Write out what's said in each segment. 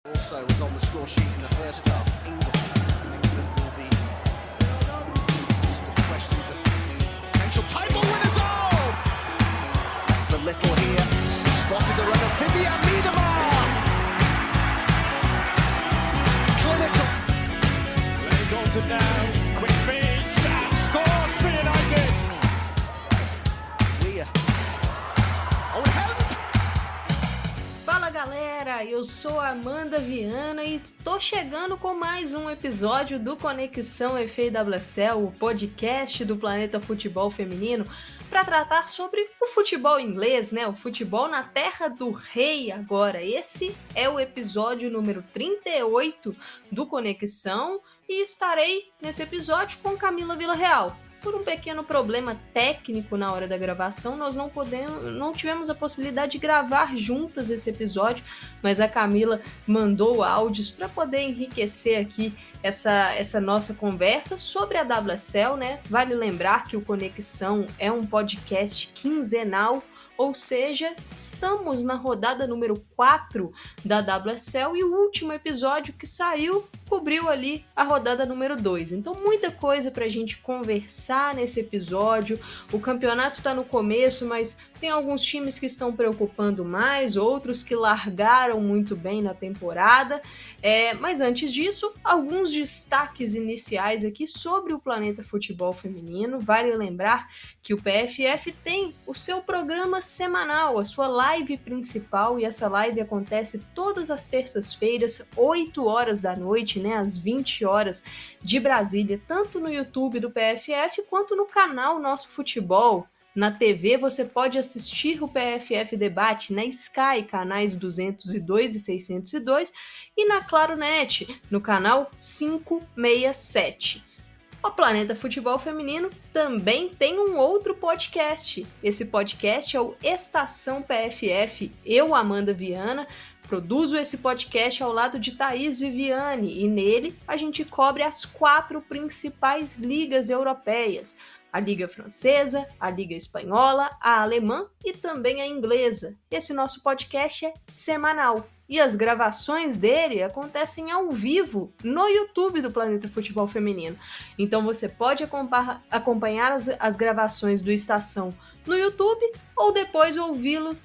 Also was on the score sheet in the first half. England will be still questions of potential title winners. Oh! The little here spotted the runner Vivian Miedemar. Clinical. Ray Dalton now. Quick feed. Sam scores for United. Weir. Oh, help! Fala galera, eu sou a Amanda Viana e estou chegando com mais um episódio do Conexão FAWSL, o podcast do Planeta Futebol Feminino, para tratar sobre o futebol inglês, né? O futebol na terra do rei agora. Esse é o episódio número 38 do Conexão e estarei nesse episódio com Camila Villarreal. Por um pequeno problema técnico na hora da gravação, nós não tivemos a possibilidade de gravar juntas esse episódio, mas a Camila mandou áudios para poder enriquecer aqui essa nossa conversa sobre a WSL, né? Vale lembrar que o Conexão é um podcast quinzenal, ou seja, estamos na rodada número 4 da WSL e o último episódio que saiu cobriu ali a rodada número 2. Então, muita coisa pra gente conversar nesse episódio. O campeonato tá no começo, mas tem alguns times que estão preocupando mais, outros que largaram muito bem na temporada. Mas antes disso, alguns destaques iniciais aqui sobre o Planeta Futebol Feminino. Vale lembrar que o PFF tem o seu programa semanal, a sua live principal, e essa live acontece todas as terças-feiras, 8 horas da noite, né, às 20 horas de Brasília, tanto no YouTube do PFF quanto no canal Nosso Futebol. Na TV você pode assistir o PFF Debate na Sky, canais 202 e 602, e na Claronet, no canal 567. O Planeta Futebol Feminino também tem um outro podcast. Esse podcast é o Estação PFF. Eu, Amanda Viana, produzo esse podcast ao lado de Thaís Viviane e nele a gente cobre as 4 principais ligas europeias. A Liga Francesa, a Liga Espanhola, a Alemã e também a Inglesa. Esse nosso podcast é semanal. E as gravações dele acontecem ao vivo no YouTube do Planeta Futebol Feminino. Então você pode acompanhar as gravações do Estação no YouTube ou depois ouvi-lo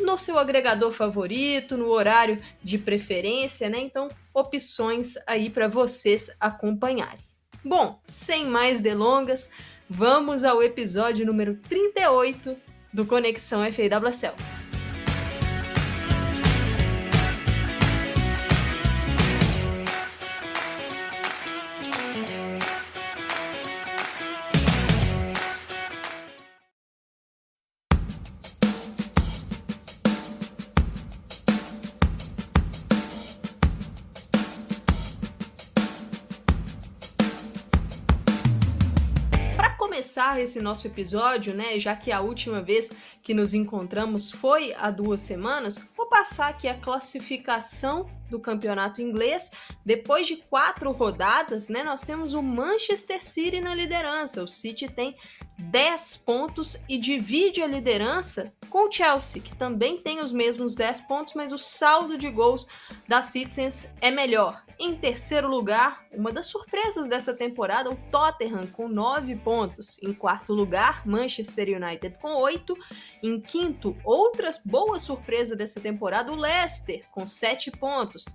no seu agregador favorito, no horário de preferência, né? Então, opções aí para vocês acompanharem. Bom, sem mais delongas, vamos ao episódio número 38 do Conexão FAWSL. Começar esse nosso episódio, né, já que a última vez que nos encontramos foi há 2 semanas, vou passar aqui a classificação do campeonato inglês. Depois de 4 rodadas, né, nós temos o Manchester City na liderança. O City tem 10 pontos e divide a liderança com o Chelsea, que também tem os mesmos 10 pontos, mas o saldo de gols da Citizens é melhor. Em terceiro lugar, uma das surpresas dessa temporada, o Tottenham com 9 pontos. Em quarto lugar, Manchester United com 8. Em quinto, outra boa surpresa dessa temporada, o Leicester com 7 pontos.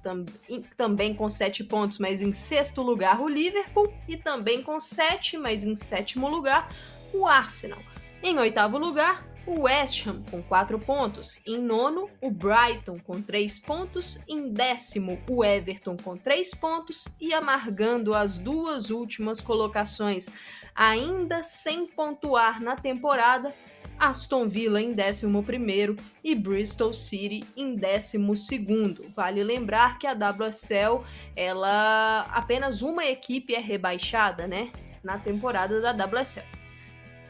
Também com 7 pontos, mas em sexto lugar, o Liverpool. E também com 7, mas em sétimo lugar, o Arsenal. Em oitavo lugar, o West Ham com 4 pontos, em nono o Brighton com 3 pontos, em décimo o Everton com 3 pontos e amargando as 2 últimas colocações, ainda sem pontuar na temporada, Aston Villa em 11º e Bristol City em 12º. Vale lembrar que a WSL, apenas uma equipe é rebaixada, né, na temporada da WSL.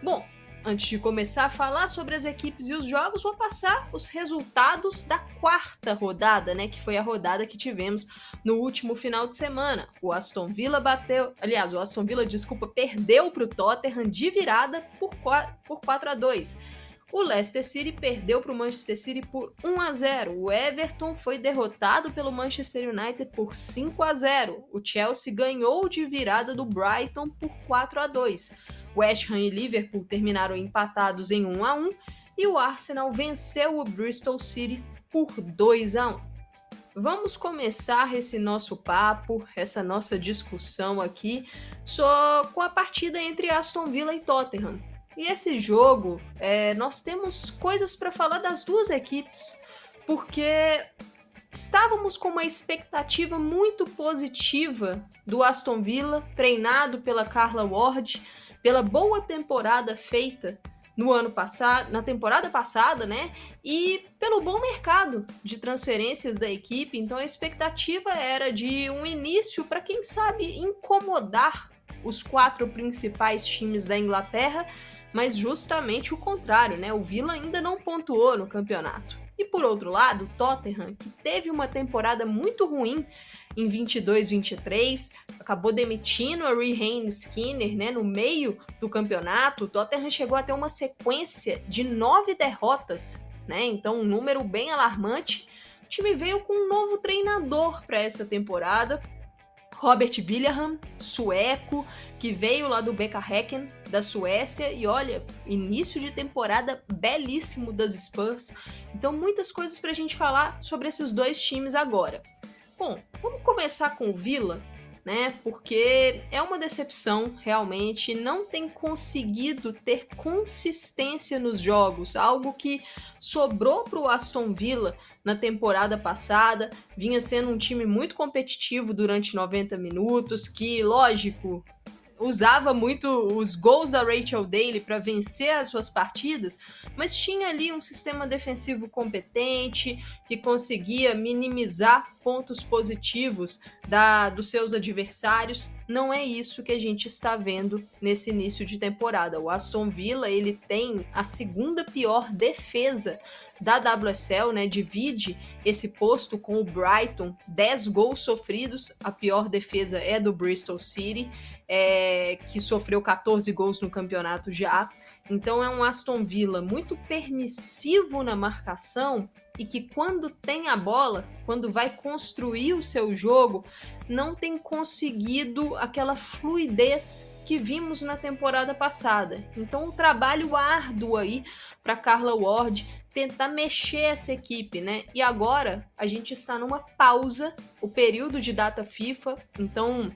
Bom, antes de começar a falar sobre as equipes e os jogos, vou passar os resultados da 4ª rodada, né? Que foi a rodada que tivemos no último final de semana. O Aston Villa perdeu para o Tottenham de virada por 4-2. O Leicester City perdeu para o Manchester City por 1-0. O Everton foi derrotado pelo Manchester United por 5-0. O Chelsea ganhou de virada do Brighton por 4-2. West Ham e Liverpool terminaram empatados em 1-1 e o Arsenal venceu o Bristol City por 2-1. Vamos começar esse nosso papo, essa nossa discussão aqui só com a partida entre Aston Villa e Tottenham. E esse jogo, nós temos coisas para falar das duas equipes, porque estávamos com uma expectativa muito positiva do Aston Villa, treinado pela Carla Ward, pela boa temporada feita no ano passado, na temporada passada, né? E pelo bom mercado de transferências da equipe. Então a expectativa era de um início para, quem sabe, incomodar os 4 principais times da Inglaterra, mas justamente o contrário, né? O Villa ainda não pontuou no campeonato. E por outro lado, o Tottenham, que teve uma temporada muito ruim em 22-23, acabou demitindo a Raheem Skinner, né, no meio do campeonato. O Tottenham chegou a ter uma sequência de 9 derrotas, né? Então um número bem alarmante. O time veio com um novo treinador para essa temporada, Robert Villahamn, sueco, que veio lá do BK Häcken, da Suécia, e olha, início de temporada belíssimo das Spurs. Então muitas coisas pra gente falar sobre esses dois times agora. Bom, vamos começar com o Villa, né? Porque é uma decepção, realmente, não tem conseguido ter consistência nos jogos, algo que sobrou para o Aston Villa na temporada passada. Vinha sendo um time muito competitivo durante 90 minutos, que, lógico, usava muito os gols da Rachel Daly para vencer as suas partidas, mas tinha ali um sistema defensivo competente que conseguia minimizar pontos positivos dos seus adversários. Não é isso que a gente está vendo nesse início de temporada. O Aston Villa, ele tem a segunda pior defesa da WSL, né? Divide esse posto com o Brighton, 10 gols sofridos. A pior defesa é do Bristol City, que sofreu 14 gols no campeonato já. Então é um Aston Villa muito permissivo na marcação e que, quando tem a bola, quando vai construir o seu jogo, não tem conseguido aquela fluidez que vimos na temporada passada. Então, um trabalho árduo aí para Carla Ward tentar mexer essa equipe, né? E agora a gente está numa pausa, o período de data FIFA, então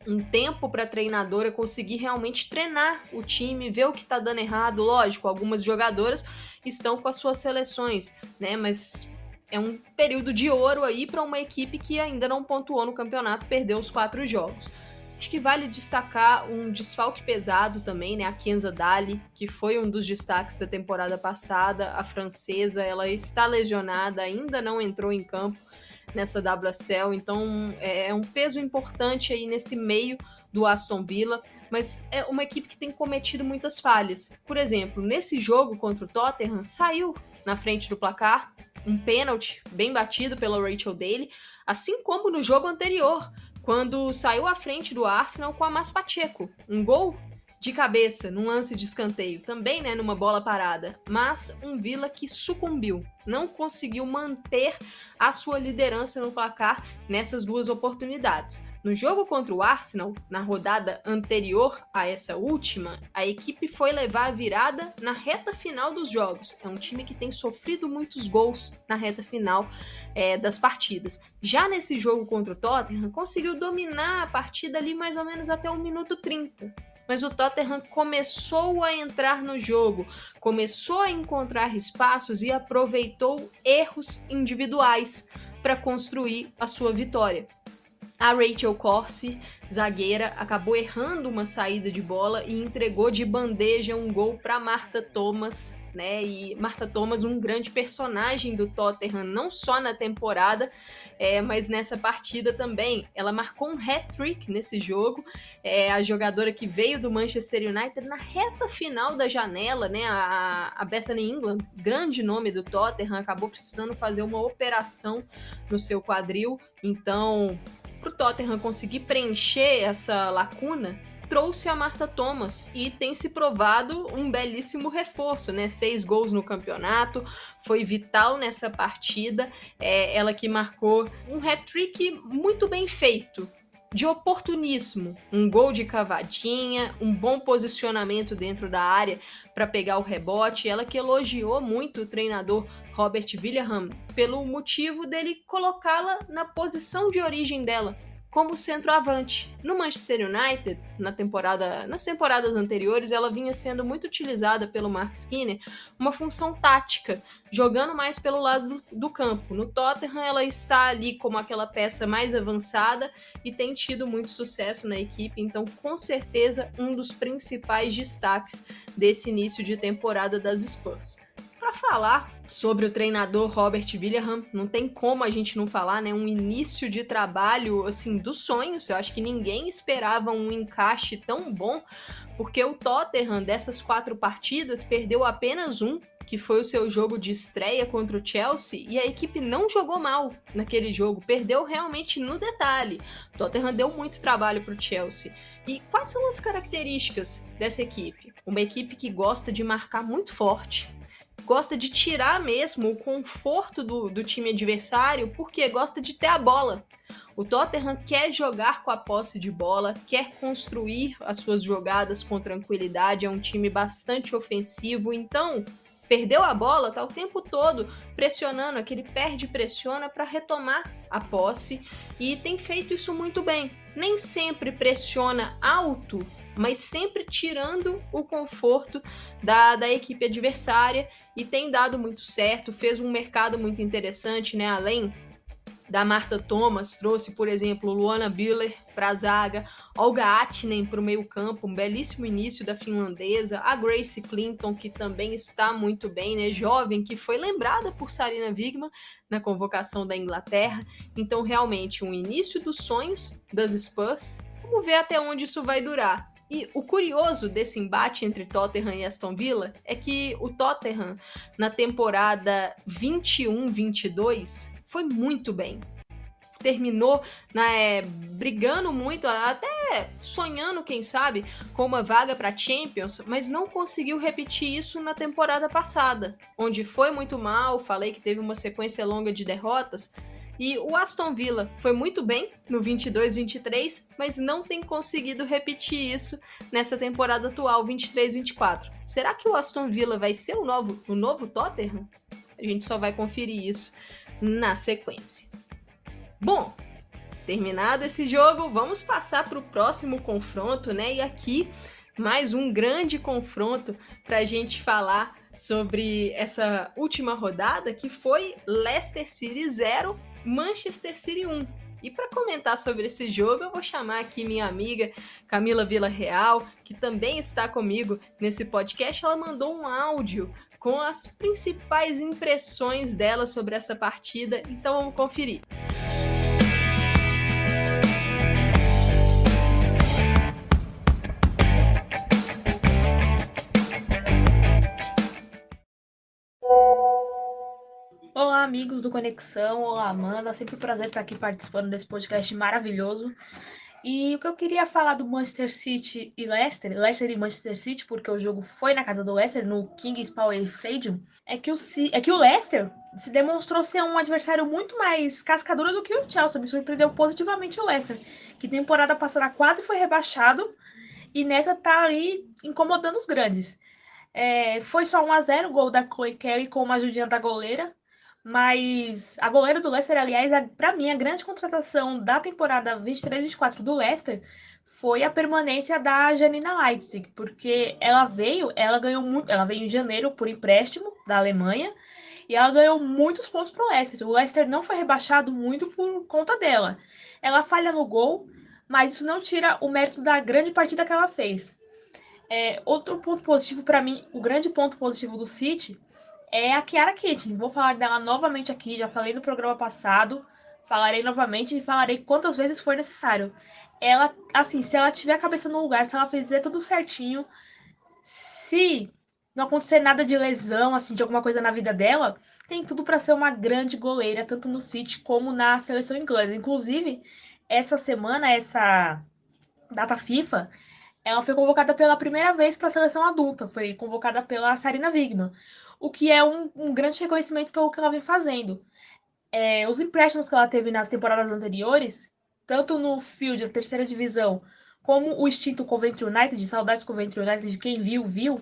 um tempo para a treinadora conseguir realmente treinar o time, ver o que está dando errado. Lógico, algumas jogadoras estão com as suas seleções, né? Mas é um período de ouro aí para uma equipe que ainda não pontuou no campeonato, perdeu os 4 jogos. Acho que vale destacar um desfalque pesado também, né? A Kenza Dali, que foi um dos destaques da temporada passada. A francesa, ela está lesionada, ainda não entrou em campo nessa WSL, então é um peso importante aí nesse meio do Aston Villa, mas é uma equipe que tem cometido muitas falhas. Por exemplo, nesse jogo contra o Tottenham, saiu na frente do placar um pênalti bem batido pela Rachel Daly, assim como no jogo anterior, quando saiu à frente do Arsenal com a Mas Pacheco, um gol de cabeça, num lance de escanteio, também, né, numa bola parada, mas um Villa que sucumbiu, não conseguiu manter a sua liderança no placar nessas duas oportunidades. No jogo contra o Arsenal, na rodada anterior a essa última, a equipe foi levar a virada na reta final dos jogos. É um time que tem sofrido muitos gols na reta final das partidas. Já nesse jogo contra o Tottenham, conseguiu dominar a partida ali mais ou menos até o minuto 30. Mas o Tottenham começou a entrar no jogo, começou a encontrar espaços e aproveitou erros individuais para construir a sua vitória. A Rachel Corsi, zagueira, acabou errando uma saída de bola e entregou de bandeja um gol para Martha Thomas, né? E Martha Thomas, um grande personagem do Tottenham, não só na temporada, mas nessa partida também. Ela marcou um hat-trick nesse jogo, a jogadora que veio do Manchester United na reta final da janela, né? A Bethany England, grande nome do Tottenham, acabou precisando fazer uma operação no seu quadril, então para o Tottenham conseguir preencher essa lacuna, trouxe a Martha Thomas e tem se provado um belíssimo reforço, né? 6 gols no campeonato, foi vital nessa partida, ela que marcou um hat-trick muito bem feito, de oportunismo, um gol de cavadinha, um bom posicionamento dentro da área para pegar o rebote. Ela que elogiou muito o treinador Robert William pelo motivo dele colocá-la na posição de origem dela, como centroavante. No Manchester United, nas temporadas anteriores, ela vinha sendo muito utilizada pelo Mark Skinner, uma função tática, jogando mais pelo lado do campo. No Tottenham, ela está ali como aquela peça mais avançada e tem tido muito sucesso na equipe, então com certeza um dos principais destaques desse início de temporada das Spurs. Para falar sobre o treinador Robert William, não tem como a gente não falar, né? Um início de trabalho, assim, dos sonhos. Eu acho que ninguém esperava um encaixe tão bom, porque o Tottenham, dessas 4 partidas, perdeu apenas um, que foi o seu jogo de estreia contra o Chelsea, e a equipe não jogou mal naquele jogo, perdeu realmente no detalhe. O Tottenham deu muito trabalho para o Chelsea. E quais são as características dessa equipe? Uma equipe que gosta de marcar muito forte, gosta de tirar mesmo o conforto do time adversário, porque gosta de ter a bola. O Tottenham quer jogar com a posse de bola, quer construir as suas jogadas com tranquilidade, é um time bastante ofensivo, então perdeu a bola, tá o tempo todo pressionando, aquele perde-pressiona para retomar a posse, e tem feito isso muito bem. Nem sempre pressiona alto, mas sempre tirando o conforto da equipe adversária, e tem dado muito certo, fez um mercado muito interessante, né? Além da Martha Thomas, trouxe, por exemplo, Luana Bühler para a zaga, Olga Ahtinen para o meio-campo, um belíssimo início da finlandesa, a Grace Clinton, que também está muito bem, né? Jovem, que foi lembrada por Sarina Wiegman na convocação da Inglaterra. Então, realmente, um início dos sonhos das Spurs. Vamos ver até onde isso vai durar. E o curioso desse embate entre Tottenham e Aston Villa é que o Tottenham, na temporada 21-22, foi muito bem. Terminou brigando muito, até sonhando, quem sabe, com uma vaga para Champions, mas não conseguiu repetir isso na temporada passada, onde foi muito mal, falei que teve uma sequência longa de derrotas, e o Aston Villa foi muito bem no 22-23, mas não tem conseguido repetir isso nessa temporada atual, 23-24. Será que o Aston Villa vai ser o novo Tottenham? A gente só vai conferir isso na sequência. Bom, terminado esse jogo, vamos passar para o próximo confronto, né? E aqui, mais um grande confronto para a gente falar sobre essa última rodada, que foi Leicester City 0, Manchester City 1. E para comentar sobre esse jogo, eu vou chamar aqui minha amiga Camila Villarreal, que também está comigo nesse podcast. Ela mandou um áudio com as principais impressões dela sobre essa partida, então vamos conferir. Olá, amigos do Conexão. Olá, Amanda. Sempre um prazer estar aqui participando desse podcast maravilhoso. E o que eu queria falar do Manchester City e Leicester e Manchester City, porque o jogo foi na casa do Leicester, no King's Power Stadium, é que o Leicester se demonstrou ser um adversário muito mais cascadura do que o Chelsea. Me surpreendeu positivamente o Leicester, que temporada passada quase foi rebaixado e nessa tá ali incomodando os grandes. Foi só 1-0 o gol da Chloe Kelly com uma ajudinha da goleira. Mas a goleira do Leicester, aliás, para mim, a grande contratação da temporada 23-24 do Leicester foi a permanência da Janina Leipzig, porque ela veio em janeiro por empréstimo da Alemanha e ela ganhou muitos pontos pro Leicester. O Leicester não foi rebaixado muito por conta dela. Ela falha no gol, mas isso não tira o mérito da grande partida que ela fez. Outro ponto positivo para mim, o grande ponto positivo do City é a Chiara Kittens. Vou falar dela novamente aqui, já falei no programa passado, falarei novamente e falarei quantas vezes for necessário. Ela, assim, se ela tiver a cabeça no lugar, se ela fizer tudo certinho, se não acontecer nada de lesão, assim, de alguma coisa na vida dela, tem tudo para ser uma grande goleira, tanto no City como na seleção inglesa. Inclusive, essa semana, essa data FIFA, ela foi convocada pela primeira vez para a seleção adulta, foi convocada pela Sarina Wiegman, o que é um grande reconhecimento pelo que ela vem fazendo. Os empréstimos que ela teve nas temporadas anteriores, tanto no Field, a terceira divisão, como o extinto Coventry United, saudades Coventry United, de quem viu,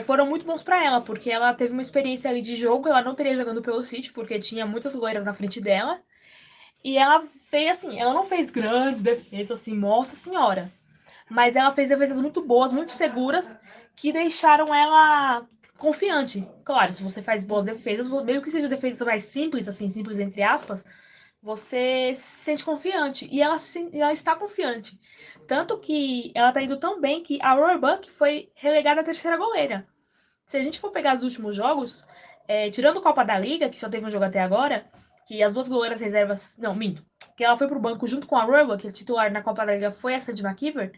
foram muito bons para ela, porque ela teve uma experiência ali de jogo, ela não teria jogando pelo City, porque tinha muitas loiras na frente dela, e ela fez assim, ela não fez grandes defesas, assim, nossa senhora, mas ela fez defesas muito boas, muito seguras, que deixaram ela confiante. Claro, se você faz boas defesas, mesmo que seja defesas mais simples, assim, simples entre aspas, você se sente confiante. E ela está confiante. Tanto que ela está indo tão bem que a Roebuck foi relegada à terceira goleira. Se a gente for pegar os últimos jogos, tirando a Copa da Liga, que só teve um jogo até agora, que as duas goleiras reservas. Não, minto. Que ela foi pro banco junto com a Roebuck, que a titular na Copa da Liga foi a Sandy McKeever.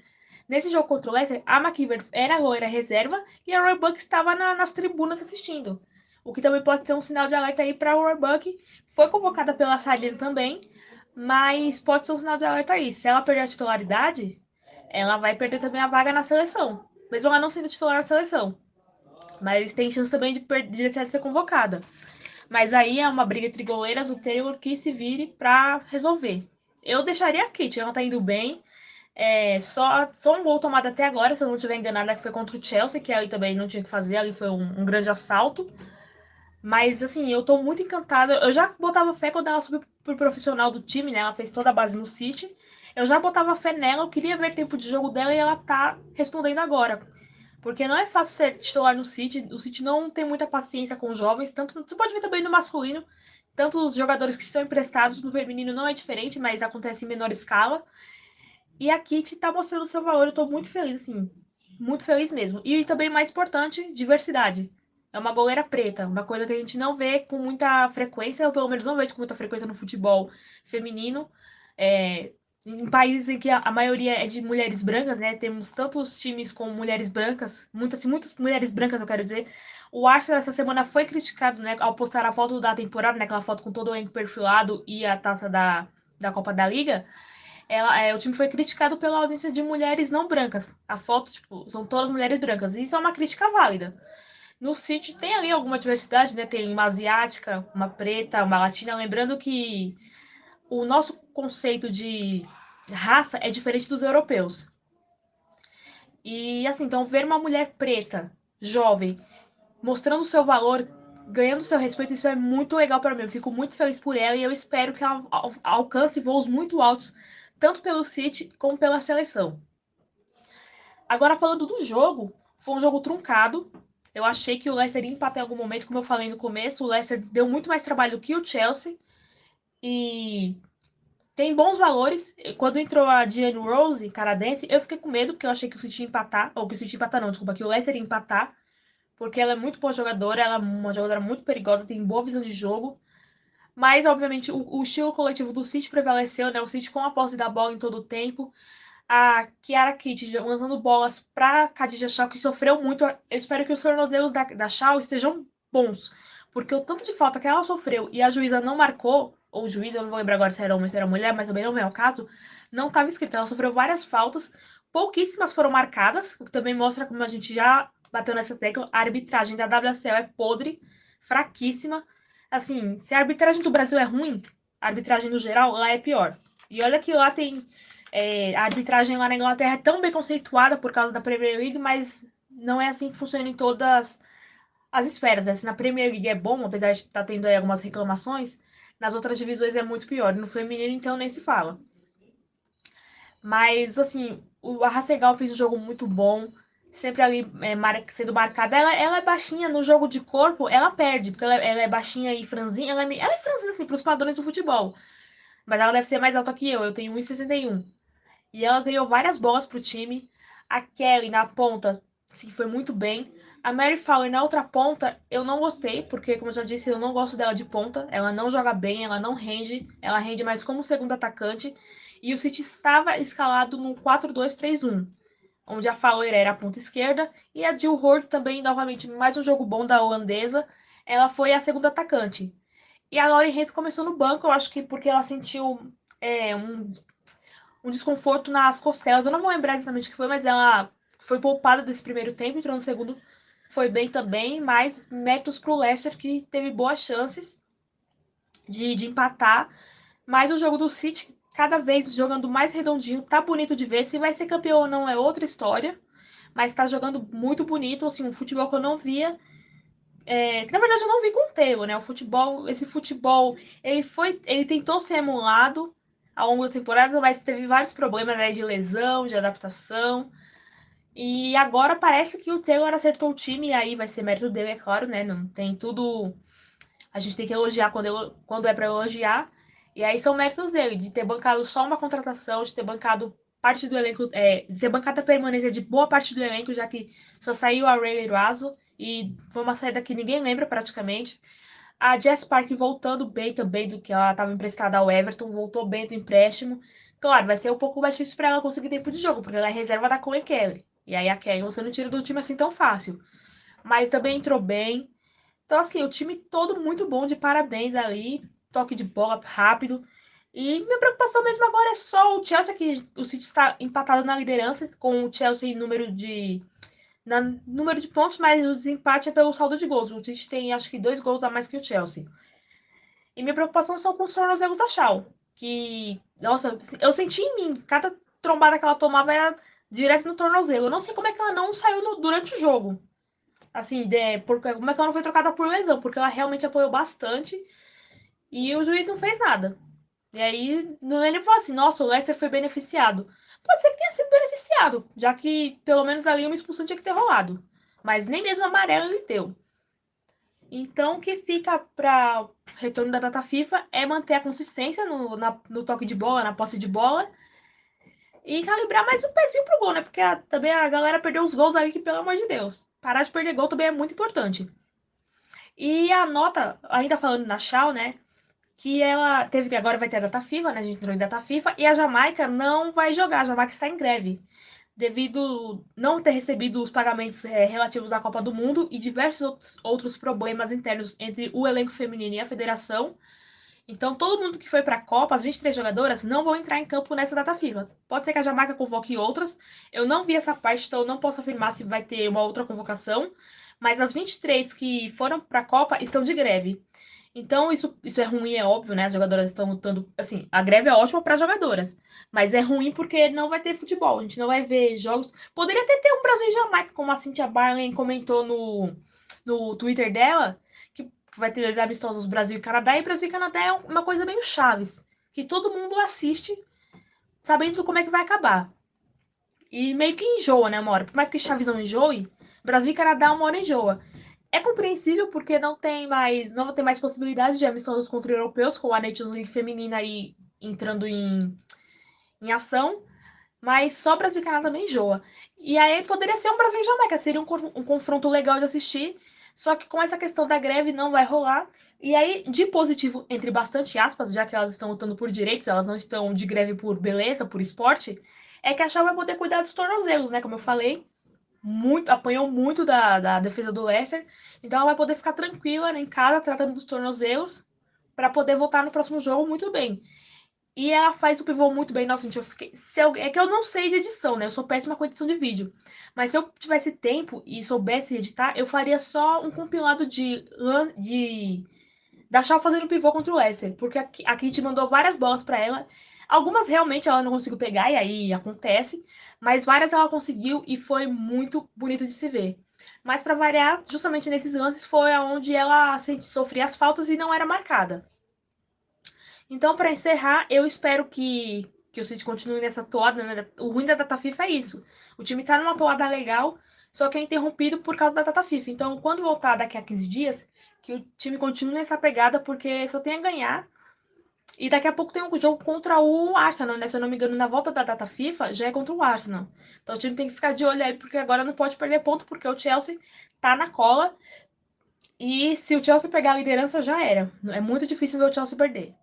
Nesse jogo contra o Leicester, a McKeever era a goleira reserva e a Roebuck estava nas tribunas assistindo. O que também pode ser um sinal de alerta aí para a Roebuck. Foi convocada pela Sarina também, mas pode ser um sinal de alerta aí. Se ela perder a titularidade, ela vai perder também a vaga na seleção. Mesmo ela não sendo titular na seleção. Mas tem chance também de deixar de ser convocada. Mas aí é uma briga entre goleiras, o Taylor que se vire pra resolver. Eu deixaria a Kate, ela tá indo bem. Só um gol tomado até agora, se eu não estiver enganada, que foi contra o Chelsea, que ali também não tinha que fazer, ali foi um grande assalto. Mas, assim, eu tô muito encantada. Eu já botava fé quando ela subiu pro profissional do time, né? Ela fez toda a base no City. Eu já botava fé nela, eu queria ver tempo de jogo dela e ela tá respondendo agora. Porque não é fácil ser titular no City. O City não tem muita paciência com os jovens. Tanto, você pode ver também no masculino. Tanto os jogadores que são emprestados no feminino não é diferente, mas acontece em menor escala. E a Kit tá mostrando o seu valor. Eu tô muito feliz, assim. Muito feliz mesmo. E também, mais importante, diversidade. É uma goleira preta. Uma coisa que a gente não vê com muita frequência, ou pelo menos não vejo com muita frequência no futebol feminino. Em países em que a maioria é de mulheres brancas, né? Temos tantos times com mulheres brancas, muitas mulheres brancas, eu quero dizer. O Arsenal essa semana foi criticado, né, ao postar a foto da temporada, né, aquela foto com todo o elenco perfilado e a taça da Copa da Liga. O time foi criticado pela ausência de mulheres não brancas. A foto, tipo, são todas mulheres brancas. E isso é uma crítica válida. No City tem ali alguma diversidade, né? Tem uma asiática, uma preta, uma latina. Lembrando que o nosso conceito de raça é diferente dos europeus. E assim, então ver uma mulher preta, jovem, mostrando seu valor, ganhando seu respeito, isso é muito legal para mim. Eu fico muito feliz por ela e eu espero que ela alcance voos muito altos, tanto pelo City como pela seleção. Agora falando do jogo, foi um jogo truncado. Eu achei que o Leicester ia empatar em algum momento, como eu falei no começo, o Leicester deu muito mais trabalho do que o Chelsea. E tem bons valores. Quando entrou a Diane Rose, canadense, eu fiquei com medo, porque eu achei que o City ia empatar. Ou que o City ia empatar, não, desculpa, que o Leicester ia empatar. Porque ela é muito boa jogadora, ela é uma jogadora muito perigosa, tem boa visão de jogo. Mas, obviamente, o estilo coletivo do City prevaleceu, né? O City com a posse da bola em todo o tempo. A Kiara Kitt lançando bolas pra Khadija Shaw, que sofreu muito. Eu espero que os tornozelos da Shaw estejam bons. Porque o tanto de falta que ela sofreu e a juíza não marcou, ou o juiz, eu não vou lembrar agora se era homem ou se era mulher, mas também não é o caso, não estava escrito. Ela sofreu várias faltas, pouquíssimas foram marcadas, o que também mostra como a gente já bateu nessa tecla. A arbitragem da WSL é podre, fraquíssima. Assim, se a arbitragem do Brasil é ruim, a arbitragem no geral lá é pior. E olha que lá tem. A arbitragem lá na Inglaterra é tão bem conceituada por causa da Premier League, mas não é assim que funciona em todas as esferas, né? Se na Premier League é bom, apesar de estar tendo aí algumas reclamações, nas outras divisões é muito pior. No feminino, então, nem se fala. Mas, assim, a Hassegal fez um jogo muito bom, sempre ali sendo marcada. Ela é baixinha no jogo de corpo, ela perde, porque ela é baixinha e franzinha. Ela é franzinha, assim, pros padrões do futebol. Mas ela deve ser mais alta que eu tenho 1,61. E ela ganhou várias bolas pro time. A Kelly na ponta, sim, foi muito bem. A Mary Fowler na outra ponta, eu não gostei, porque, como eu já disse, eu não gosto dela de ponta. Ela não joga bem, ela não rende. Ela rende mais como segundo atacante. E o City estava escalado no 4-2-3-1, onde a Fowler era a ponta esquerda e a Jill Hort também, novamente, mais um jogo bom da holandesa. Ela foi a segunda atacante. E a Laurie Hemp começou no banco, eu acho que porque ela sentiu um um desconforto nas costelas. Eu não vou lembrar exatamente o que foi, mas ela foi poupada desse primeiro tempo, entrou no segundo, foi bem também, mas méritos pro Leicester, que teve boas chances de empatar. Mas o jogo do City, cada vez jogando mais redondinho, tá bonito de ver. Se vai ser campeão ou não é outra história, mas tá jogando muito bonito, assim, um futebol que eu não via. Que na verdade eu não vi com o Theo, né? Esse futebol, ele tentou ser emulado ao longo da temporada, mas teve vários problemas, né, de lesão, de adaptação. E agora parece que o Taylor acertou o time, e aí vai ser mérito dele, é claro, né? Não tem tudo. A gente tem que elogiar quando é para elogiar. E aí são méritos dele, de ter bancado só uma contratação, de ter bancado parte do elenco, de ter bancado a permanência de boa parte do elenco, já que só saiu a Ray Raso, e foi uma saída que ninguém lembra praticamente. A Jess Park voltando bem também, do que ela estava emprestada ao Everton, voltou bem do empréstimo. Claro, vai ser um pouco mais difícil para ela conseguir tempo de jogo, porque ela é reserva da Chloe Kelly. E aí a Kelly você não tira do time assim tão fácil. Mas também entrou bem. Então, assim, o time todo muito bom, de parabéns ali. Toque de bola rápido. E minha preocupação mesmo agora é só o Chelsea, que o City está empatado na liderança, com o Chelsea em número de pontos, mas o desempate é pelo saldo de gols. O City tem, acho que, 2 gols a mais que o Chelsea. E minha preocupação são com os tornozelos da Shaw, que, nossa, eu senti em mim, cada trombada que ela tomava era direto no tornozelo. Eu não sei como é que ela não saiu durante o jogo. Assim, porque, como é que ela não foi trocada por lesão, porque ela realmente apoiou bastante e o juiz não fez nada. E aí, ele falou assim, nossa, o Leicester foi beneficiado. Pode ser que tenha sido beneficiado, já que pelo menos ali uma expulsão tinha que ter rolado. Mas nem mesmo amarelo ele deu. Então, o que fica para retorno da data FIFA é manter a consistência no toque de bola, na posse de bola, e calibrar mais o pezinho pro gol, né? Porque também a galera perdeu os gols ali, que pelo amor de Deus. Parar de perder gol também é muito importante. E a nota, ainda falando na Shaw, né? Que ela teve, agora vai ter a data FIFA, né? A gente entrou em data FIFA, e a Jamaica não vai jogar, a Jamaica está em greve, devido não ter recebido os pagamentos relativos à Copa do Mundo e diversos outros problemas internos entre o elenco feminino e a federação. Então, todo mundo que foi para a Copa, as 23 jogadoras, não vão entrar em campo nessa data FIFA. Pode ser que a Jamaica convoque outras. Eu não vi essa parte, então não posso afirmar se vai ter uma outra convocação. Mas as 23 que foram para a Copa estão de greve. Então, isso é ruim, é óbvio, né? As jogadoras estão lutando. Assim, a greve é ótima para jogadoras. Mas é ruim porque não vai ter futebol. A gente não vai ver jogos. Poderia até ter um Brasil e Jamaica, como a Cynthia Barlen comentou no Twitter dela, que vai ter 2 amistosos Brasil e Canadá. E Brasil e Canadá é uma coisa meio Chaves, que todo mundo assiste sabendo como é que vai acabar. E meio que enjoa, né, uma hora? Por mais que Chaves não enjoe, Brasil e Canadá uma hora enjoa. É compreensível porque não vão ter mais possibilidade de amistosos contra europeus, com a Nations League feminina aí entrando em ação, mas só Brasil e Canadá também enjoa. E aí poderia ser um Brasil e Jamaica, seria um confronto legal de assistir, só que com essa questão da greve não vai rolar. E aí, de positivo, entre bastante aspas, já que elas estão lutando por direitos, elas não estão de greve por beleza, por esporte, é que a Shaw vai poder cuidar dos tornozelos, né? Como eu falei, apanhou muito da defesa do Leicester, então ela vai poder ficar tranquila, né, em casa, tratando dos tornozelos, para poder voltar no próximo jogo muito bem. E ela faz o pivô muito bem. Nossa, gente, eu fiquei. É que eu não sei de edição, né? Eu sou péssima com edição de vídeo. Mas se eu tivesse tempo e soubesse editar, eu faria só um compilado da Shaw fazendo pivô contra o Leicester. Porque a Kit mandou várias bolas para ela. Algumas realmente ela não conseguiu pegar, e aí acontece. Mas várias ela conseguiu e foi muito bonito de se ver. Mas para variar, justamente nesses lances foi onde ela sofria as faltas e não era marcada. Então, para encerrar, eu espero que o City continue nessa toada, né? O ruim da data FIFA é isso. O time tá numa toada legal, só que é interrompido por causa da data FIFA. Então, quando voltar daqui a 15 dias, que o time continue nessa pegada, porque só tem a ganhar. E daqui a pouco tem um jogo contra o Arsenal, né? Se eu não me engano, na volta da data FIFA, já é contra o Arsenal. Então, o time tem que ficar de olho aí, porque agora não pode perder ponto, porque o Chelsea tá na cola. E se o Chelsea pegar a liderança, já era. É muito difícil ver o Chelsea perder.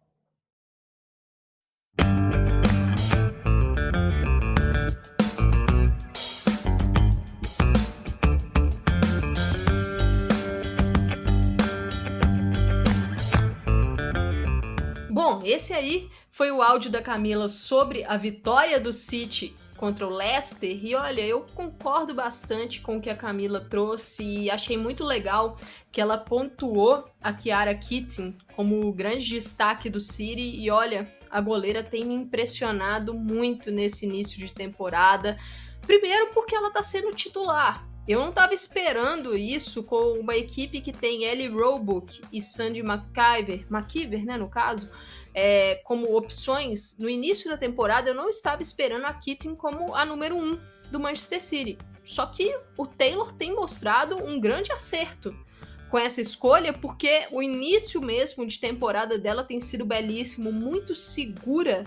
Bom, esse aí foi o áudio da Camila sobre a vitória do City contra o Leicester, e olha, eu concordo bastante com o que a Camila trouxe e achei muito legal que ela pontuou a Kiara Keating como o grande destaque do City, e olha, a goleira tem me impressionado muito nesse início de temporada, primeiro porque ela tá sendo titular. Eu não estava esperando isso com uma equipe que tem Ellie Roebuck e Sandy McKeever, né, no caso, como opções. No início da temporada, eu não estava esperando a Keating como a número 1 do Manchester City. Só que o Taylor tem mostrado um grande acerto com essa escolha, porque o início mesmo de temporada dela tem sido belíssimo, muito segura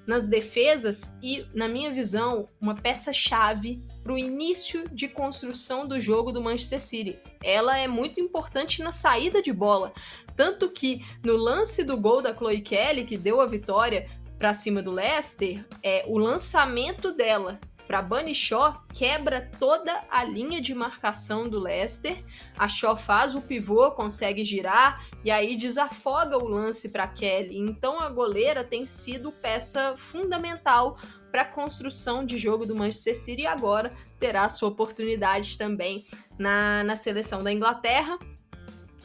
nas defesas e, na minha visão, uma peça-chave para o início de construção do jogo do Manchester City. Ela é muito importante na saída de bola, tanto que no lance do gol da Chloe Kelly, que deu a vitória para cima do Leicester, o lançamento dela para Bunny Shaw quebra toda a linha de marcação do Leicester. A Shaw faz o pivô, consegue girar e aí desafoga o lance para Kelly. Então a goleira tem sido peça fundamental para a construção de jogo do Manchester City e agora terá sua oportunidade também na seleção da Inglaterra.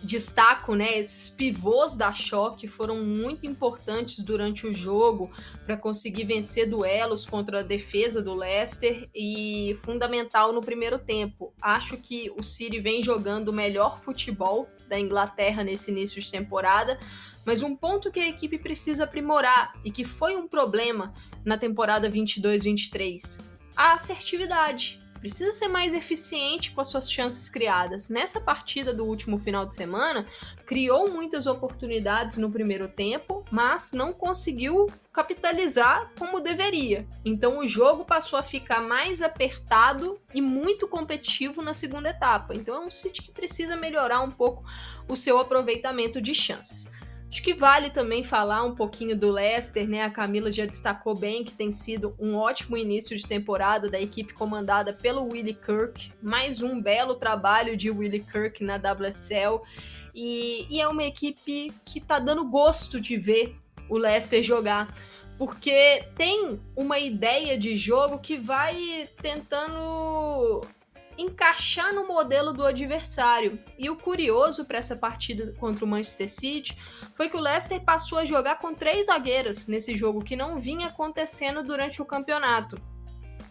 Destaco, né, esses pivôs da Shaw que foram muito importantes durante o jogo para conseguir vencer duelos contra a defesa do Leicester e fundamental no primeiro tempo. Acho que o City vem jogando o melhor futebol da Inglaterra nesse início de temporada, mas um ponto que a equipe precisa aprimorar e que foi um problema na temporada 22-23, a assertividade. Precisa ser mais eficiente com as suas chances criadas. Nessa partida do último final de semana, criou muitas oportunidades no primeiro tempo, mas não conseguiu capitalizar como deveria. Então o jogo passou a ficar mais apertado e muito competitivo na segunda etapa. Então é um City que precisa melhorar um pouco o seu aproveitamento de chances. Acho que vale também falar um pouquinho do Leicester, né? A Camila já destacou bem que tem sido um ótimo início de temporada da equipe comandada pelo Willie Kirk. Mais um belo trabalho de Willie Kirk na WSL. E é uma equipe que tá dando gosto de ver o Leicester jogar, porque tem uma ideia de jogo que vai tentando encaixar no modelo do adversário. E o curioso para essa partida contra o Manchester City foi que o Leicester passou a jogar com 3 zagueiras nesse jogo, que não vinha acontecendo durante o campeonato.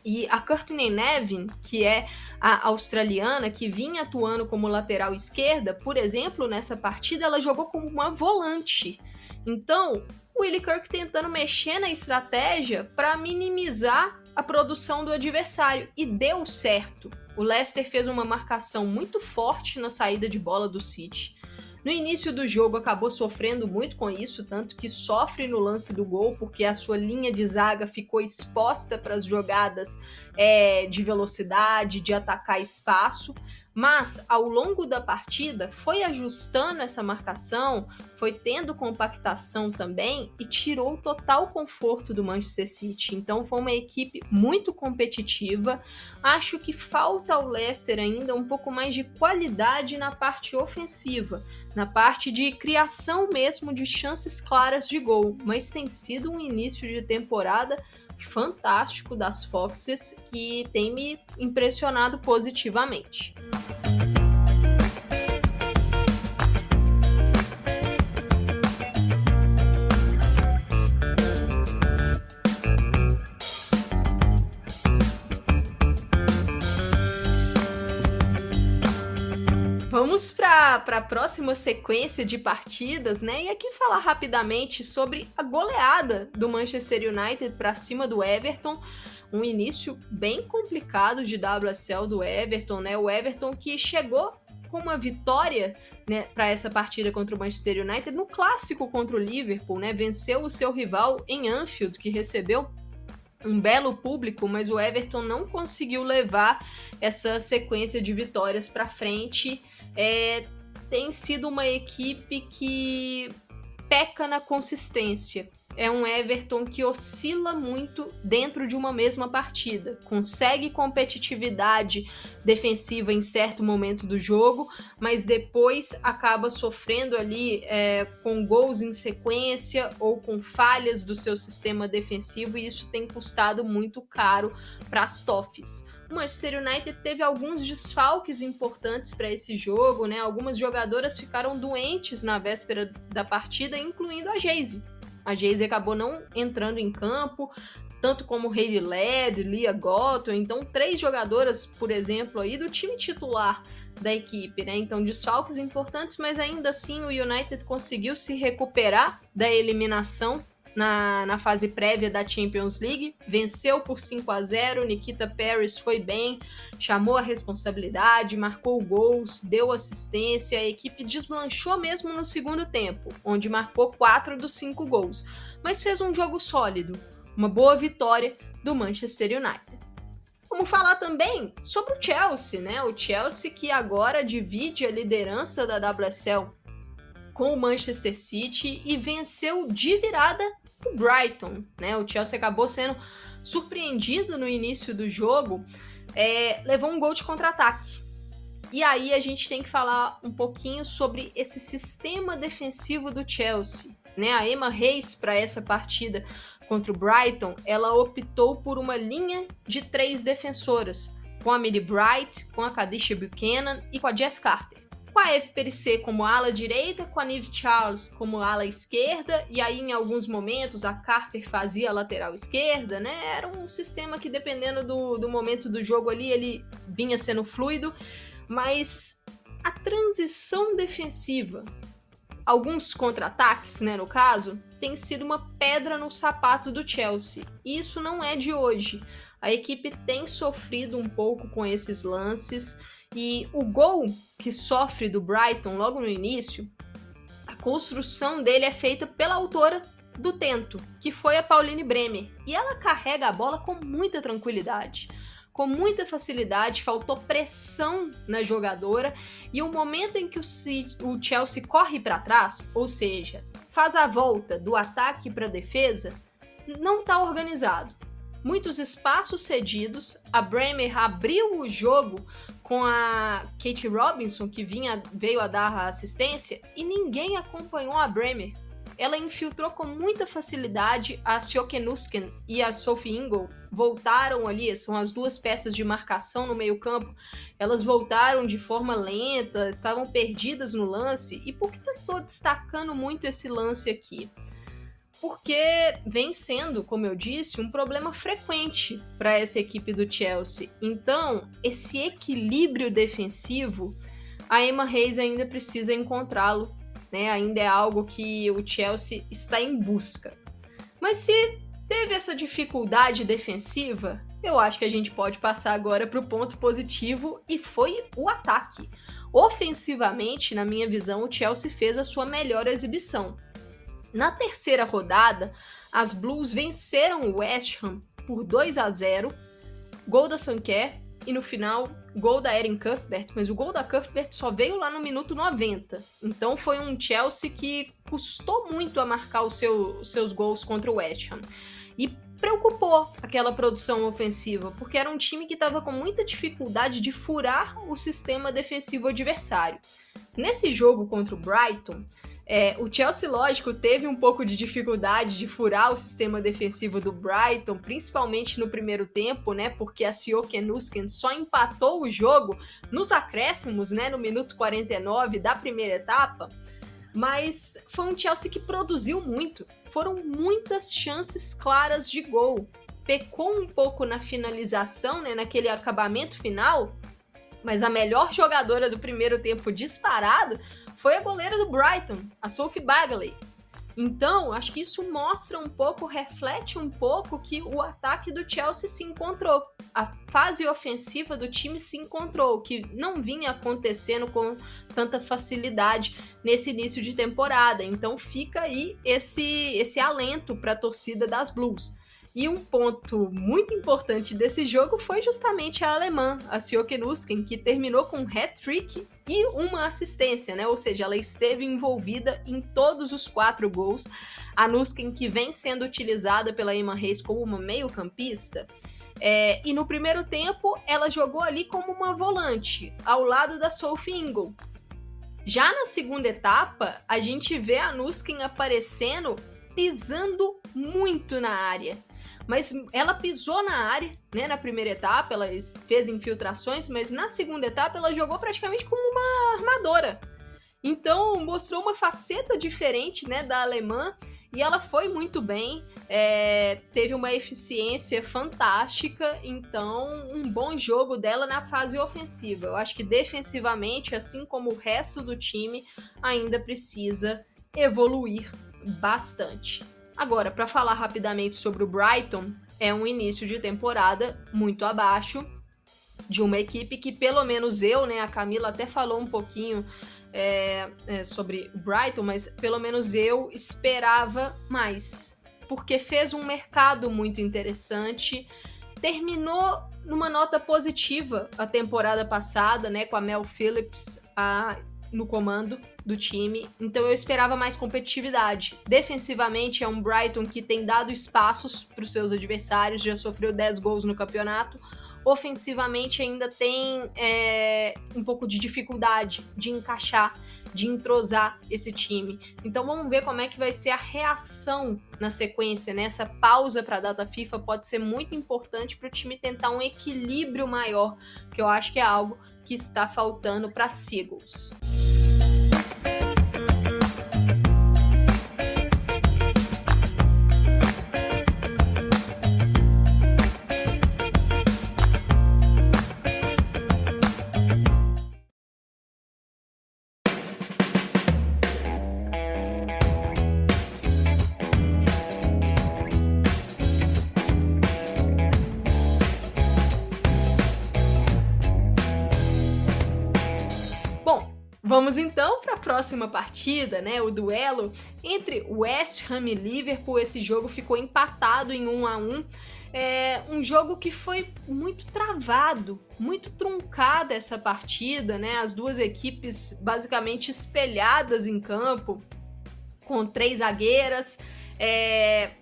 E a Courtney Nevin, que é a australiana, que vinha atuando como lateral esquerda, por exemplo, nessa partida, ela jogou como uma volante. Então, o Willie Kirk tentando mexer na estratégia para minimizar a produção do adversário, e deu certo. O Leicester fez uma marcação muito forte na saída de bola do City. No início do jogo acabou sofrendo muito com isso, tanto que sofre no lance do gol, porque a sua linha de zaga ficou exposta para as jogadas de velocidade, de atacar espaço. Mas, ao longo da partida, foi ajustando essa marcação, foi tendo compactação também e tirou o total conforto do Manchester City. Então, foi uma equipe muito competitiva. Acho que falta ao Leicester ainda um pouco mais de qualidade na parte ofensiva, na parte de criação mesmo de chances claras de gol. Mas tem sido um início de temporada fantástico das Foxes que tem me impressionado positivamente. Vamos para a próxima sequência de partidas, né? E aqui falar rapidamente sobre a goleada do Manchester United para cima do Everton. Um início bem complicado de WSL do Everton, né? O Everton que chegou com uma vitória, né, para essa partida contra o Manchester United no clássico contra o Liverpool, né? Venceu o seu rival em Anfield, que recebeu um belo público, mas o Everton não conseguiu levar essa sequência de vitórias para frente. Tem sido uma equipe que peca na consistência. é um Everton que oscila muito dentro de uma mesma partida. Consegue competitividade defensiva em certo momento do jogo, mas depois acaba sofrendo ali com gols em sequência ou com falhas do seu sistema defensivo, e isso tem custado muito caro para as Toffees. O Manchester United teve alguns desfalques importantes para esse jogo, né? Algumas jogadoras ficaram doentes na véspera da partida, incluindo a Jayce. A Jayce acabou não entrando em campo, tanto como Hayley Ladd, Leah Gotto. Então 3 jogadoras, por exemplo, aí do time titular da equipe, né? Então desfalques importantes, mas ainda assim o United conseguiu se recuperar da eliminação na fase prévia da Champions League, venceu por 5-0, Nikita Parris foi bem, chamou a responsabilidade, marcou gols, deu assistência, a equipe deslanchou mesmo no segundo tempo, onde marcou 4 dos 5 gols, mas fez um jogo sólido, uma boa vitória do Manchester United. Vamos falar também sobre o Chelsea, né? O Chelsea que agora divide a liderança da WSL com o Manchester City e venceu de virada o Brighton, né? O Chelsea acabou sendo surpreendido no início do jogo, levou um gol de contra-ataque. E aí a gente tem que falar um pouquinho sobre esse sistema defensivo do Chelsea, né? A Emma Hayes, para essa partida contra o Brighton, ela optou por uma linha de 3 defensoras, com a Millie Bright, com a Kadisha Buchanan e com a Jess Carter. Com a Eve Perissé como ala direita, com a Niamh Charles como ala esquerda, e aí em alguns momentos a Carter fazia a lateral esquerda, né? Era um sistema que, dependendo do momento do jogo ali, ele vinha sendo fluido, mas a transição defensiva, alguns contra-ataques, né, no caso, tem sido uma pedra no sapato do Chelsea, e isso não é de hoje. A equipe tem sofrido um pouco com esses lances, e o gol que sofre do Brighton logo no início, a construção dele é feita pela autora do tento, que foi a Pauline Bremer. E ela carrega a bola com muita tranquilidade, com muita facilidade, faltou pressão na jogadora. E o momento em que o Chelsea corre para trás, ou seja, faz a volta do ataque para a defesa, não está organizado. Muitos espaços cedidos, a Bremer abriu o jogo com a Katie Robinson, que veio a dar a assistência, e ninguém acompanhou a Bremer. Ela infiltrou com muita facilidade. A Sjoeke Nüsken e a Sophie Ingle voltaram ali, são as 2 peças de marcação no meio campo, elas voltaram de forma lenta, estavam perdidas no lance. E por que eu estou destacando muito esse lance aqui? Porque vem sendo, como eu disse, um problema frequente para essa equipe do Chelsea. Então, esse equilíbrio defensivo, a Emma Hayes ainda precisa encontrá-lo, né? Ainda é algo que o Chelsea está em busca. Mas se teve essa dificuldade defensiva, eu acho que a gente pode passar agora para o ponto positivo, e foi o ataque. Ofensivamente, na minha visão, o Chelsea fez a sua melhor exibição. Na terceira rodada, as Blues venceram o West Ham por 2-0, gol da Sanquer, e no final, gol da Erin Cuthbert, mas o gol da Cuthbert só veio lá no minuto 90. Então foi um Chelsea que custou muito a marcar os seus gols contra o West Ham. E preocupou aquela produção ofensiva, porque era um time que estava com muita dificuldade de furar o sistema defensivo adversário. Nesse jogo contra o Brighton, o Chelsea, lógico, teve um pouco de dificuldade de furar o sistema defensivo do Brighton, principalmente no primeiro tempo, né? Porque a Sjoeke Nüsken só empatou o jogo nos acréscimos, né? No minuto 49 da primeira etapa. Mas foi um Chelsea que produziu muito. Foram muitas chances claras de gol. Pecou um pouco na finalização, né? Naquele acabamento final. Mas a melhor jogadora do primeiro tempo disparado foi a goleira do Brighton, a Sophie Bagley. Então, acho que isso mostra um pouco, reflete um pouco que o ataque do Chelsea se encontrou. A fase ofensiva do time se encontrou, que não vinha acontecendo com tanta facilidade nesse início de temporada. Então fica aí esse alento para a torcida das Blues. E um ponto muito importante desse jogo foi justamente a alemã, a Sjoeke Nüsken, que terminou com um hat-trick e uma assistência, né? Ou seja, ela esteve envolvida em todos os 4 gols. A Nüsken, que vem sendo utilizada pela Emma Hayes como uma meio-campista, e no primeiro tempo ela jogou ali como uma volante, ao lado da Sophie Ingle. Já na segunda etapa, a gente vê a Nüsken aparecendo, pisando muito na área. Mas ela pisou na área, né, na primeira etapa, ela fez infiltrações, mas na segunda etapa ela jogou praticamente como uma armadora. Então mostrou uma faceta diferente, né, da alemã, e ela foi muito bem, teve uma eficiência fantástica, então um bom jogo dela na fase ofensiva. Eu acho que defensivamente, assim como o resto do time, ainda precisa evoluir bastante. Agora, para falar rapidamente sobre o Brighton, é um início de temporada muito abaixo de uma equipe que, pelo menos eu, né, a Camila até falou um pouquinho sobre o Brighton, mas pelo menos eu esperava mais, porque fez um mercado muito interessante, terminou numa nota positiva a temporada passada, né, com a Mel Phillips no comando do time, então eu esperava mais competitividade. Defensivamente é um Brighton que tem dado espaços para os seus adversários, já sofreu 10 gols no campeonato. Ofensivamente ainda tem um pouco de dificuldade de encaixar, de entrosar esse time. Então vamos ver como é que vai ser a reação na sequência, né? Essa pausa para a data FIFA pode ser muito importante para o time tentar um equilíbrio maior, que eu acho que é algo que está faltando para Seagulls. Vamos então para a próxima partida, né? O duelo entre West Ham e Liverpool. Esse jogo ficou empatado em 1-1. Um jogo que foi muito travado, muito truncada essa partida, né? As duas equipes basicamente espelhadas em campo, com 3 zagueiras.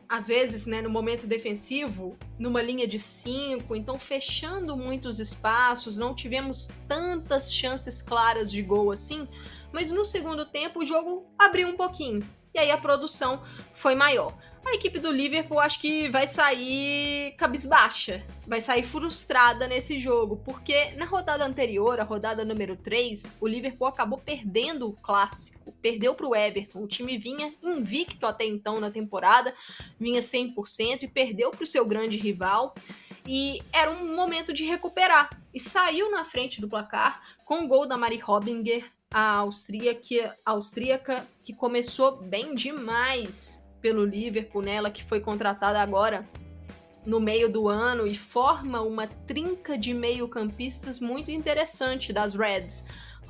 Às vezes, né, no momento defensivo, numa linha de 5, então fechando muitos espaços, não tivemos tantas chances claras de gol assim, mas no segundo tempo o jogo abriu um pouquinho, e aí a produção foi maior. A equipe do Liverpool acho que vai sair cabisbaixa, vai sair frustrada nesse jogo, porque na rodada anterior, a rodada número 3, o Liverpool acabou perdendo o clássico, perdeu para o Everton. O time vinha invicto até então na temporada, vinha 100% e perdeu para o seu grande rival, e era um momento de recuperar, e saiu na frente do placar com o gol da Mari Hobinger, a austríaca, que começou bem demais pelo Liverpool, né? Ela que foi contratada agora no meio do ano e forma uma trinca de meio-campistas muito interessante das Reds.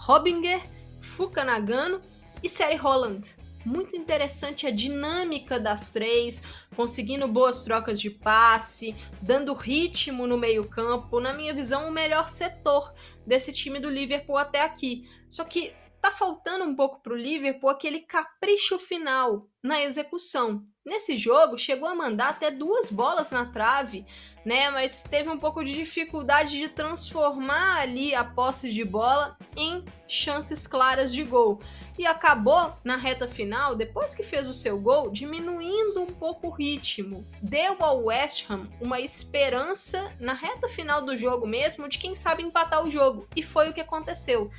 Hobinger, Fuka Nagano e Seri Holland. Muito interessante a dinâmica das 3, conseguindo boas trocas de passe, dando ritmo no meio-campo. Na minha visão, o melhor setor desse time do Liverpool até aqui. Só que tá faltando um pouco pro Liverpool aquele capricho final na execução. Nesse jogo, chegou a mandar até 2 bolas na trave, né? Mas teve um pouco de dificuldade de transformar ali a posse de bola em chances claras de gol. E acabou, na reta final, depois que fez o seu gol, diminuindo um pouco o ritmo. Deu ao West Ham uma esperança na reta final do jogo mesmo de quem sabe empatar o jogo. E foi o que aconteceu.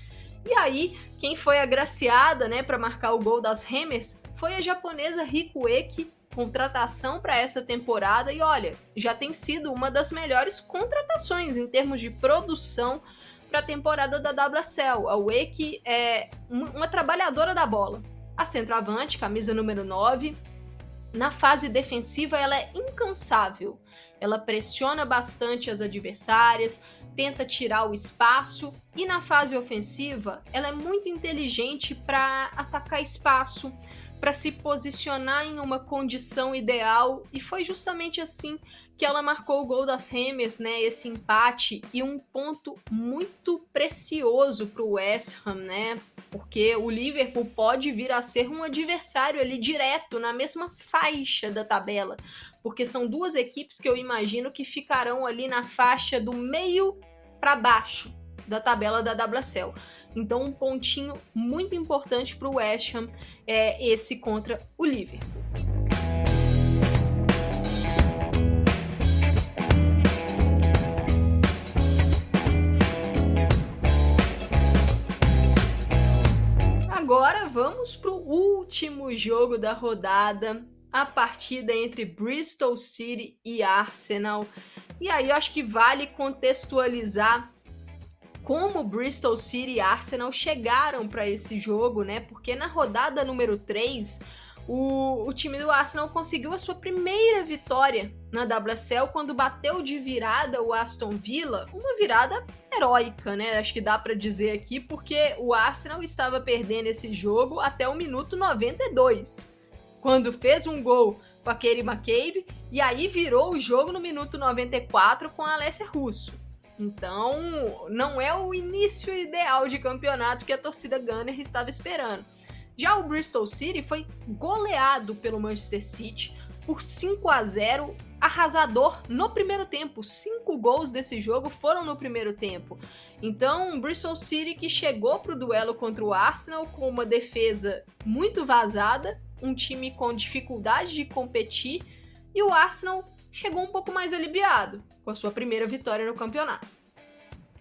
E aí, quem foi agraciada, né, para marcar o gol das Hammers foi a japonesa Riku Eki, contratação para essa temporada, e olha, já tem sido uma das melhores contratações em termos de produção para a temporada da WSL. A Eki é uma trabalhadora da bola. A centroavante, camisa número 9, na fase defensiva ela é incansável. Ela pressiona bastante as adversárias, tenta tirar o espaço, e na fase ofensiva ela é muito inteligente para atacar espaço, para se posicionar em uma condição ideal, e foi justamente assim que ela marcou o gol das Hammers, né? Esse empate, e um ponto muito precioso para o West Ham, né? Porque o Liverpool pode vir a ser um adversário ali direto, na mesma faixa da tabela, porque são duas equipes que eu imagino que ficarão ali na faixa do meio para baixo da tabela da WSL. Então, um pontinho muito importante para o West Ham é esse contra o Liverpool. Agora vamos para o último jogo da rodada, a partida entre Bristol City e Arsenal. E aí eu acho que vale contextualizar como Bristol City e Arsenal chegaram para esse jogo, né? Porque na rodada número 3, o time do Arsenal conseguiu a sua primeira vitória na WSL quando bateu de virada o Aston Villa, uma virada heróica, né? Acho que dá para dizer aqui, porque o Arsenal estava perdendo esse jogo até o minuto 92, quando fez um gol com a Katie McCabe, e aí virou o jogo no minuto 94 com a Alessia Russo. Então, não é o início ideal de campeonato que a torcida Gunner estava esperando. Já o Bristol City foi goleado pelo Manchester City por 5-0, arrasador no primeiro tempo. 5 gols desse jogo foram no primeiro tempo. Então, o Bristol City que chegou para o duelo contra o Arsenal com uma defesa muito vazada, um time com dificuldade de competir, e o Arsenal chegou um pouco mais aliviado com a sua primeira vitória no campeonato.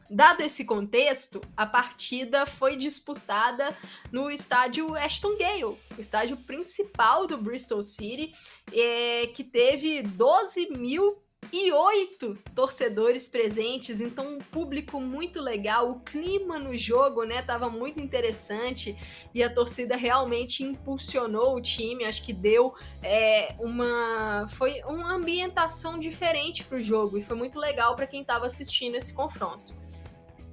Dado esse contexto, a partida foi disputada no estádio Ashton Gale, o estádio principal do Bristol City, que teve 12.008 torcedores presentes, então um público muito legal, o clima no jogo, né, tava muito interessante, e a torcida realmente impulsionou o time, acho que deu foi uma ambientação diferente para o jogo, e foi muito legal para quem estava assistindo esse confronto.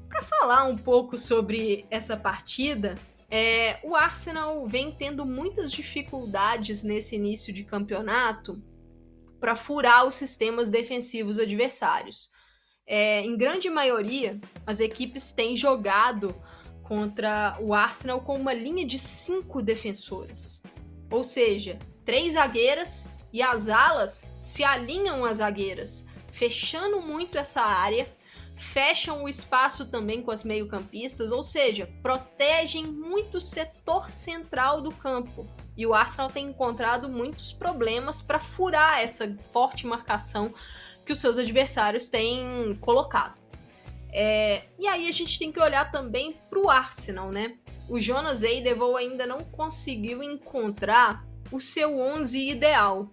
Para falar um pouco sobre essa partida, o Arsenal vem tendo muitas dificuldades nesse início de campeonato para furar os sistemas defensivos adversários. Em grande maioria, as equipes têm jogado contra o Arsenal com uma linha de 5 defensoras, ou seja, 3 zagueiras, e as alas se alinham às zagueiras, fechando muito essa área, fecham o espaço também com as meio-campistas, ou seja, protegem muito o setor central do campo. E o Arsenal tem encontrado muitos problemas para furar essa forte marcação que os seus adversários têm colocado. E aí a gente tem que olhar também para o Arsenal, né? O Jonas Eidevall ainda não conseguiu encontrar o seu 11 ideal.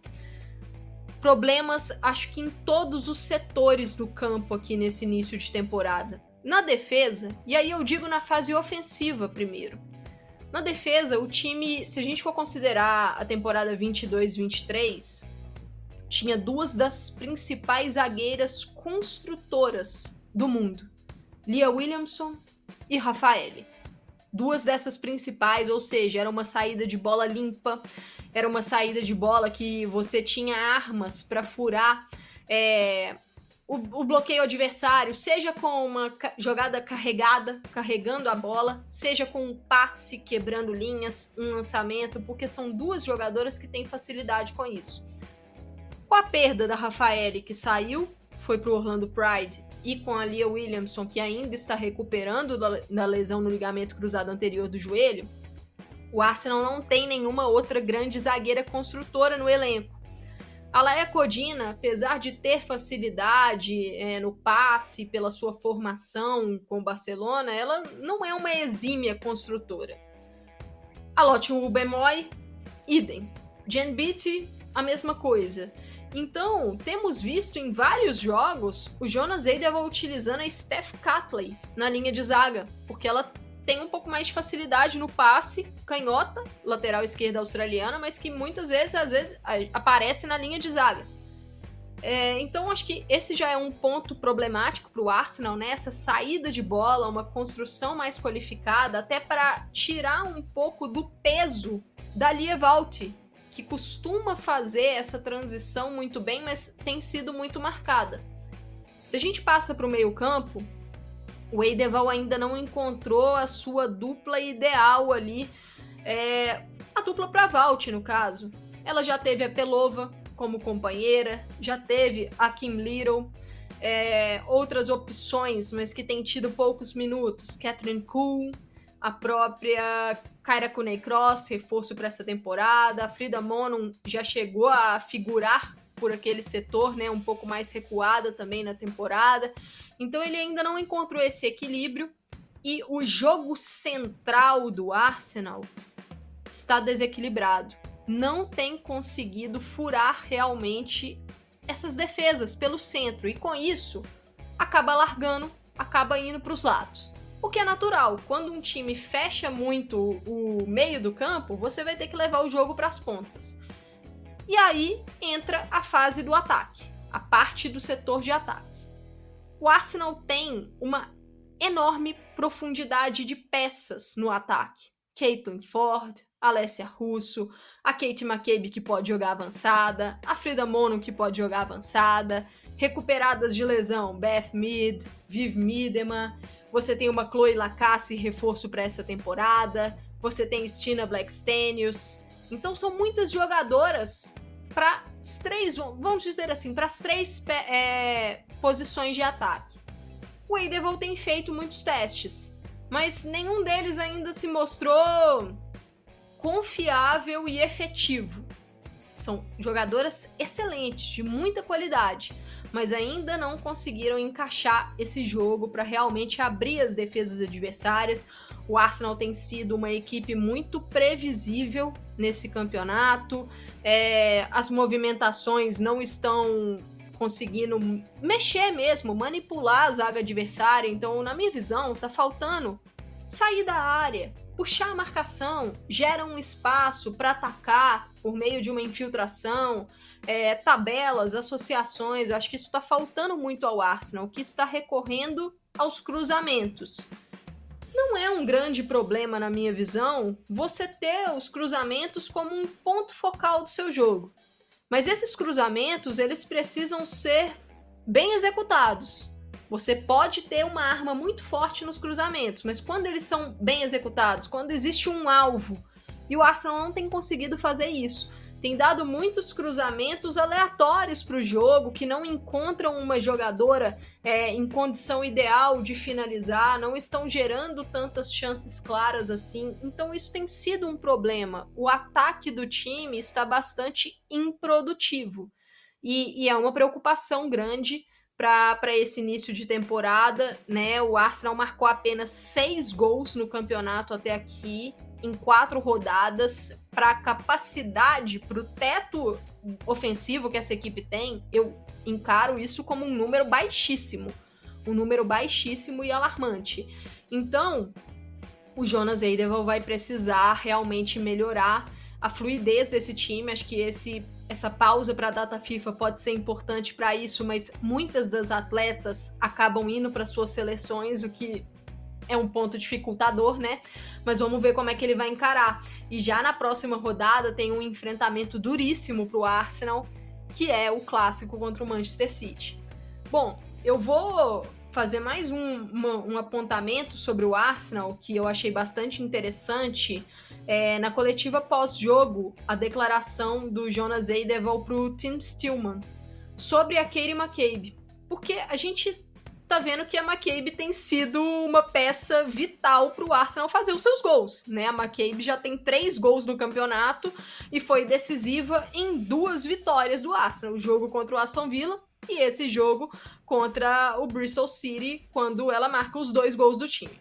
Problemas, acho que em todos os setores do campo aqui nesse início de temporada. Na defesa, e aí eu digo na fase ofensiva primeiro. Na defesa, o time, se a gente for considerar a temporada 22-23, tinha 2 das principais zagueiras construtoras do mundo, Leah Williamson e Rafaele. 2 dessas principais, ou seja, era uma saída de bola limpa, era uma saída de bola que você tinha armas para furar o bloqueio adversário, seja com uma jogada carregando a bola, seja com um passe quebrando linhas, um lançamento, porque são 2 jogadoras que têm facilidade com isso. Com a perda da Rafaele, que saiu, foi para o Orlando Pride, e com a Leah Williamson, que ainda está recuperando da lesão no ligamento cruzado anterior do joelho, o Arsenal não tem nenhuma outra grande zagueira construtora no elenco. A Laia Codina, apesar de ter facilidade no passe pela sua formação com o Barcelona, ela não é uma exímia construtora. A Lotte Wubben-Moy, idem. Jen Beattie, a mesma coisa. Então, temos visto em vários jogos o Jonas Eidevall utilizando a Steph Catley na linha de zaga, porque ela tem um pouco mais de facilidade no passe, canhota, lateral esquerda australiana, mas que muitas vezes, aparece na linha de zaga. Então, acho que esse já é um ponto problemático para o Arsenal, né? Essa saída de bola, uma construção mais qualificada, até para tirar um pouco do peso da Lia Walti, que costuma fazer essa transição muito bem, mas tem sido muito marcada. Se a gente passa para o meio-campo, o Eidevall ainda não encontrou a sua dupla ideal ali, a dupla para Walti, no caso. Ela já teve a Pelova como companheira, já teve a Kim Little, outras opções, mas que tem tido poucos minutos. Catherine Kuhl, a própria Kyra Cooney-Cross, reforço para essa temporada. A Frida Monon já chegou a figurar por aquele setor, né, um pouco mais recuada também na temporada. Então ele ainda não encontrou esse equilíbrio e o jogo central do Arsenal está desequilibrado. Não tem conseguido furar realmente essas defesas pelo centro e com isso acaba largando, acaba indo para os lados. O que é natural, quando um time fecha muito o meio do campo, você vai ter que levar o jogo para as pontas. E aí entra a fase do ataque, a parte do setor de ataque. O Arsenal tem uma enorme profundidade de peças no ataque. Caitlin Ford, Alessia Russo, a Katie McCabe que pode jogar avançada, a Frida Monon que pode jogar avançada, recuperadas de lesão, Beth Mead, Viv Miedema, você tem uma Chloe Lacasse reforço para essa temporada, você tem Stina Blackstenius. Então são muitas jogadoras para as três, vamos dizer assim, para as três posições de ataque. O Eidevall tem feito muitos testes, mas nenhum deles ainda se mostrou confiável e efetivo. São jogadoras excelentes, de muita qualidade, mas ainda não conseguiram encaixar esse jogo para realmente abrir as defesas adversárias. O Arsenal tem sido uma equipe muito previsível nesse campeonato, as movimentações não estão conseguindo mexer mesmo, manipular a zaga adversária, então na minha visão tá faltando sair da área, puxar a marcação, gera um espaço para atacar por meio de uma infiltração, tabelas, associações. Eu acho que isso está faltando muito ao Arsenal, que está recorrendo aos cruzamentos. Não é um grande problema, na minha visão, você ter os cruzamentos como um ponto focal do seu jogo. Mas esses cruzamentos, eles precisam ser bem executados. Você pode ter uma arma muito forte nos cruzamentos, mas quando eles são bem executados, quando existe um alvo, e o Arsenal não tem conseguido fazer isso. Tem dado muitos cruzamentos aleatórios para o jogo, que não encontram uma jogadora em condição ideal de finalizar, não estão gerando tantas chances claras assim. Então isso tem sido um problema. O ataque do time está bastante improdutivo. E é uma preocupação grande para esse início de temporada, né? O Arsenal marcou apenas 6 gols no campeonato até aqui, em 4 rodadas. Para a capacidade, para o teto ofensivo que essa equipe tem, eu encaro isso como um número baixíssimo e alarmante. Então, o Jonas Eidevall vai precisar realmente melhorar a fluidez desse time. Acho que essa pausa para a data FIFA pode ser importante para isso, mas muitas das atletas acabam indo para suas seleções, o que é um ponto dificultador, né? Mas vamos ver como é que ele vai encarar. E já na próxima rodada tem um enfrentamento duríssimo para o Arsenal, que é o clássico contra o Manchester City. Bom, eu vou fazer mais um apontamento sobre o Arsenal, que eu achei bastante interessante. Na coletiva pós-jogo, a declaração do Jonas Eidevall para o Tim Stillman sobre a Katie McCabe. Porque a gente tá vendo que a McCabe tem sido uma peça vital para o Arsenal fazer os seus gols, né? A McCabe já tem 3 gols no campeonato e foi decisiva em 2 vitórias do Arsenal, o jogo contra o Aston Villa e esse jogo contra o Bristol City, quando ela marca os 2 gols do time.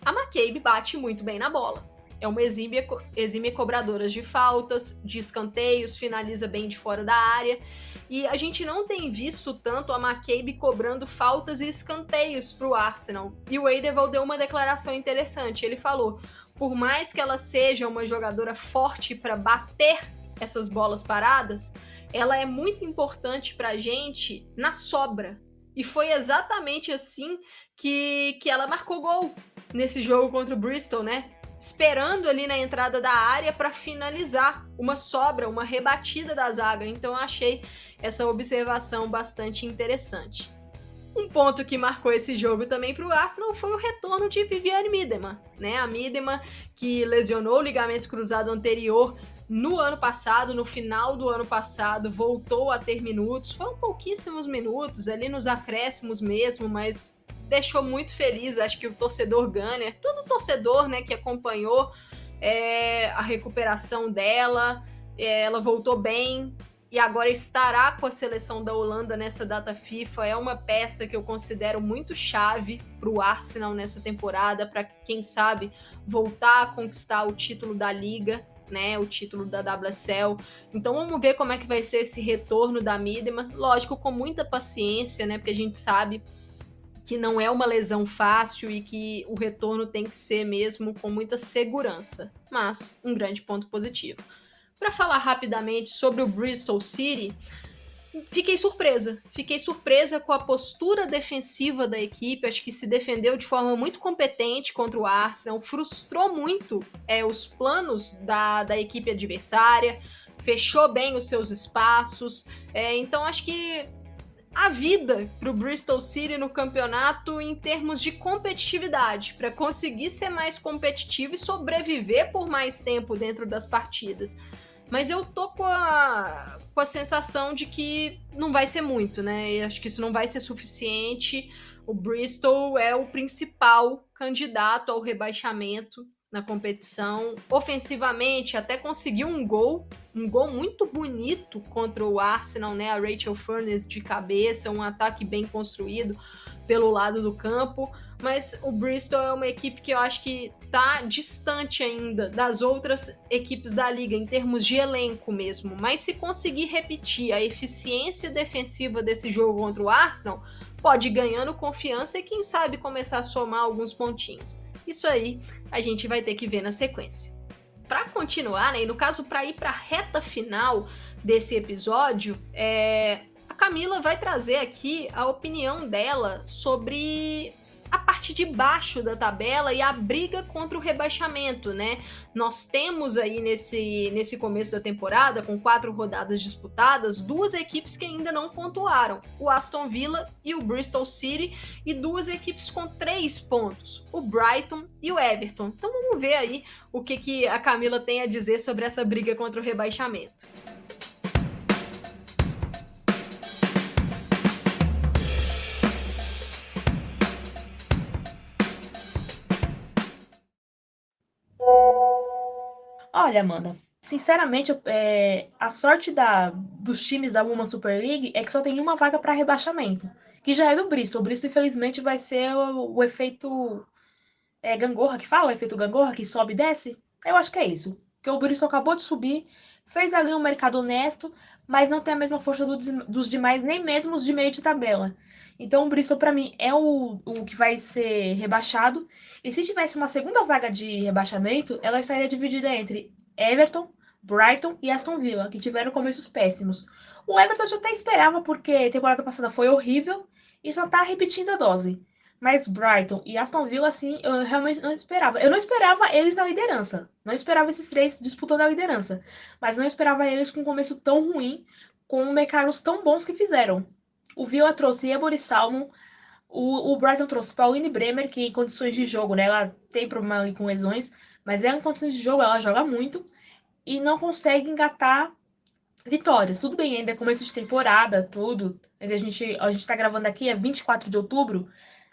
A McCabe bate muito bem na bola. É uma exímia cobradora de faltas, de escanteios, finaliza bem de fora da área. E a gente não tem visto tanto a McCabe cobrando faltas e escanteios para o Arsenal. E o Eidevall deu uma declaração interessante. Ele falou, por mais que ela seja uma jogadora forte para bater essas bolas paradas, ela é muito importante para a gente na sobra. E foi exatamente assim que ela marcou gol nesse jogo contra o Bristol, né? esperando ali na entrada da área para finalizar uma sobra, uma rebatida da zaga. Então eu achei essa observação bastante interessante. Um ponto que marcou esse jogo também para o Arsenal foi o retorno de Vivianne Miedema, né? A Miedema que lesionou o ligamento cruzado anterior no ano passado, no final do ano passado, voltou a ter minutos. Foram pouquíssimos minutos, ali nos acréscimos mesmo, mas deixou muito feliz, acho que o torcedor Gunner, todo torcedor, né, que acompanhou a recuperação dela, ela voltou bem, e agora estará com a seleção da Holanda nessa data FIFA. É uma peça que eu considero muito chave para o Arsenal nessa temporada, para quem sabe voltar a conquistar o título da Liga, né, o título da WSL. Então vamos ver como é que vai ser esse retorno da Miedema, lógico, com muita paciência, né, porque a gente sabe que não é uma lesão fácil e que o retorno tem que ser mesmo com muita segurança, mas um grande ponto positivo. Para falar rapidamente sobre o Bristol City, fiquei surpresa com a postura defensiva da equipe. Acho que se defendeu de forma muito competente contra o Arsenal, frustrou muito os planos da equipe adversária, fechou bem os seus espaços, então acho que a vida para o Bristol City no campeonato em termos de competitividade, para conseguir ser mais competitivo e sobreviver por mais tempo dentro das partidas. Mas eu tô com a sensação de que não vai ser muito, né? Eu acho que isso não vai ser suficiente. O Bristol é o principal candidato ao rebaixamento na competição. Ofensivamente, até conseguiu um gol muito bonito contra o Arsenal, né? A Rachel Furness de cabeça, um ataque bem construído pelo lado do campo. Mas o Bristol é uma equipe que eu acho que tá distante ainda das outras equipes da liga, em termos de elenco mesmo. Mas se conseguir repetir a eficiência defensiva desse jogo contra o Arsenal, pode ir ganhando confiança e quem sabe começar a somar alguns pontinhos. Isso aí a gente vai ter que ver na sequência. Para continuar, né, e no caso para ir para a reta final desse episódio, a Camila vai trazer aqui a opinião dela sobre a parte de baixo da tabela e a briga contra o rebaixamento, né? Nós temos aí nesse começo da temporada, com 4 rodadas disputadas, 2 equipes que ainda não pontuaram, o Aston Villa e o Bristol City, e 2 equipes com 3 pontos, o Brighton e o Everton. Então vamos ver aí o que a Camila tem a dizer sobre essa briga contra o rebaixamento. Olha, Amanda, sinceramente, a sorte dos times da Women's Super League é que só tem uma vaga para rebaixamento, que já é do Bristol. O Bristol, infelizmente, vai ser o efeito gangorra, que fala? O efeito gangorra, que sobe e desce? Eu acho que é isso. Porque o Bristol acabou de subir, fez ali um mercado honesto, mas não tem a mesma força dos demais, nem mesmo os de meio de tabela. Então o Bristol, para mim, é o que vai ser rebaixado. E se tivesse uma segunda vaga de rebaixamento, ela estaria dividida entre Everton, Brighton e Aston Villa, que tiveram começos péssimos. O Everton já até esperava, porque a temporada passada foi horrível e só tá repetindo a dose. Mas Brighton e Aston Villa, assim, eu realmente não esperava. Eu não esperava eles na liderança. Não esperava esses 3 disputando a liderança. Mas não esperava eles com um começo tão ruim, com mercados tão bons que fizeram. O Villa trouxe Ebony Salmon, o Brighton trouxe Pauline Bremer, que em condições de jogo, né, ela tem problema ali com lesões, mas em condições de jogo ela joga muito e não consegue engatar vitórias. Tudo bem, ainda é começo de temporada, tudo. A gente tá gravando aqui, é 24 de outubro,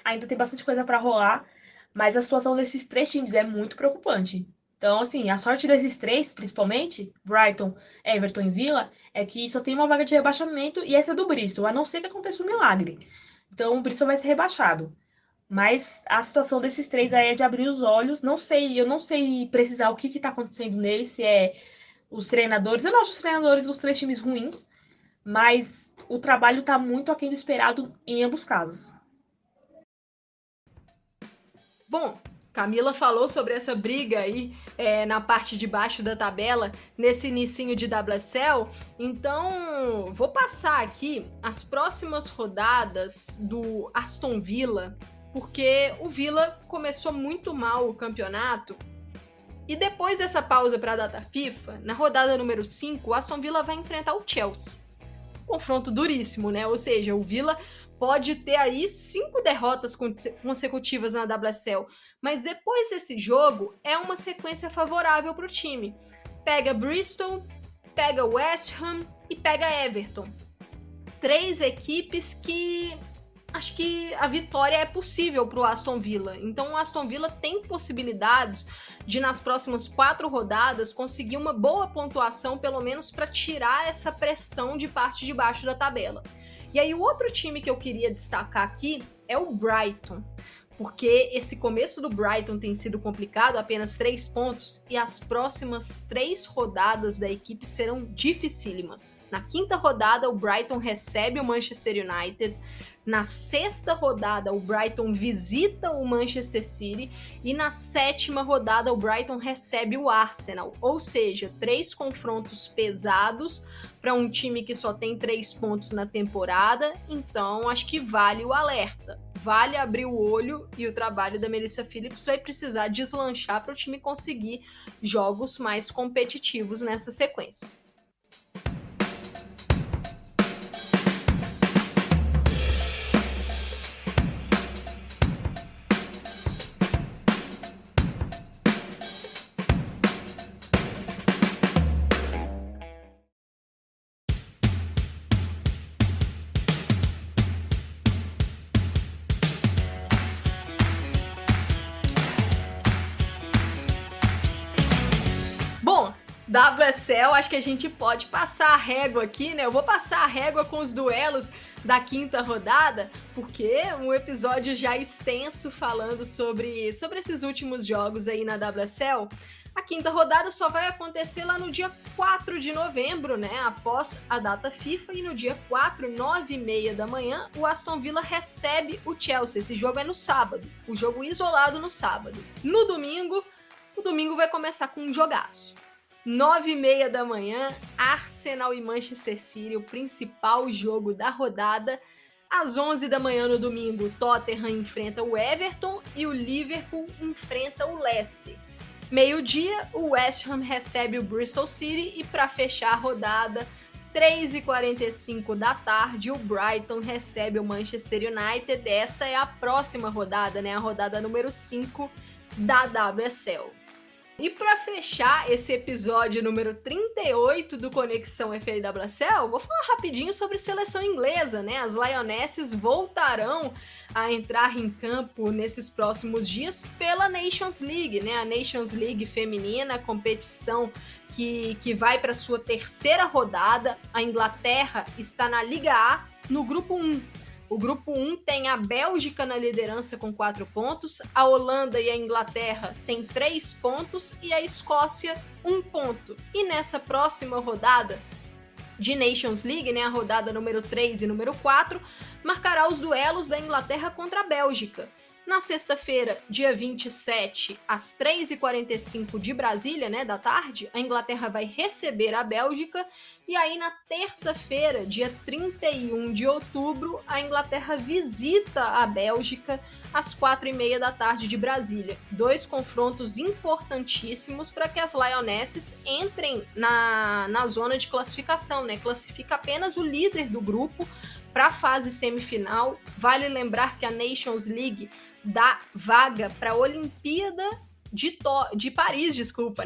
ainda tem bastante coisa para rolar, mas a situação desses 3 times é muito preocupante. Então, assim, a sorte desses 3, principalmente, Brighton, Everton e Villa, é que só tem uma vaga de rebaixamento e essa é do Bristol, a não ser que aconteça um milagre. Então, o Bristol vai ser rebaixado. Mas a situação desses 3 aí é de abrir os olhos. Eu não sei precisar o que tá acontecendo neles, se é os treinadores. Eu não acho os treinadores dos 3 times ruins, mas o trabalho tá muito aquém do esperado em ambos casos. Bom, Camila falou sobre essa briga aí na parte de baixo da tabela, nesse inicinho de WSL, então vou passar aqui as próximas rodadas do Aston Villa, porque o Villa começou muito mal o campeonato E depois dessa pausa para a data FIFA, na rodada número 5, o Aston Villa vai enfrentar o Chelsea. Confronto duríssimo, né? Ou seja, o Villa pode ter aí 5 derrotas consecutivas na WSL, mas depois desse jogo é uma sequência favorável para o time. Pega Bristol, pega West Ham e pega Everton. 3 equipes que acho que a vitória é possível para o Aston Villa. Então o Aston Villa tem possibilidades de, nas próximas 4 rodadas, conseguir uma boa pontuação, pelo menos para tirar essa pressão de parte de baixo da tabela. E aí o outro time que eu queria destacar aqui é o Brighton, porque esse começo do Brighton tem sido complicado, apenas 3 pontos, e as próximas 3 rodadas da equipe serão dificílimas. Na 5ª rodada, o Brighton recebe o Manchester United. Na 6ª rodada, o Brighton visita o Manchester City. E na 7ª rodada, o Brighton recebe o Arsenal. Ou seja, 3 confrontos pesados para um time que só tem 3 pontos na temporada. Então, acho que vale o alerta. Vale abrir o olho, e o trabalho da Melissa Phillips vai precisar deslanchar para o time conseguir jogos mais competitivos nessa sequência. Bom, WSL, acho que a gente pode passar a régua aqui, né? Eu vou passar a régua com os duelos da 5ª rodada, porque um episódio já extenso falando sobre esses últimos jogos aí na WSL. A 5ª rodada só vai acontecer lá no dia 4 de novembro, né? Após a data FIFA, e no dia 4, 9h30 da manhã, o Aston Villa recebe o Chelsea. Esse jogo é no sábado, o jogo isolado no sábado. No domingo, o domingo vai começar com um jogaço. 9h30 da manhã, Arsenal e Manchester City, o principal jogo da rodada. Às 11 da manhã no domingo, o Tottenham enfrenta o Everton e o Liverpool enfrenta o Leicester. Meio-dia, o West Ham recebe o Bristol City e, para fechar a rodada, 3h45 da tarde, o Brighton recebe o Manchester United. Essa é a próxima rodada, né? A rodada número 5 da WSL. E para fechar esse episódio número 38 do Conexão FA/WSL, vou falar rapidinho sobre seleção inglesa, né? As Lionesses voltarão a entrar em campo nesses próximos dias pela Nations League, né? A Nations League feminina, a competição que vai para sua 3ª rodada. A Inglaterra está na Liga A, no grupo 1. O grupo 1 tem a Bélgica na liderança com 4 pontos, a Holanda e a Inglaterra têm 3 pontos e a Escócia 1 ponto. E nessa próxima rodada de Nations League, né, a rodada número 3 e número 4, marcará os duelos da Inglaterra contra a Bélgica. Na sexta-feira, dia 27, às 3h45 de Brasília, né, da tarde, a Inglaterra vai receber a Bélgica. E aí, na terça-feira, dia 31 de outubro, a Inglaterra visita a Bélgica às 4h30 da tarde de Brasília. 2 confrontos importantíssimos para que as Lionesses entrem na zona de classificação, né? Classifica apenas o líder do grupo para a fase semifinal. Vale lembrar que a Nations League dá vaga para a Olimpíada de Paris,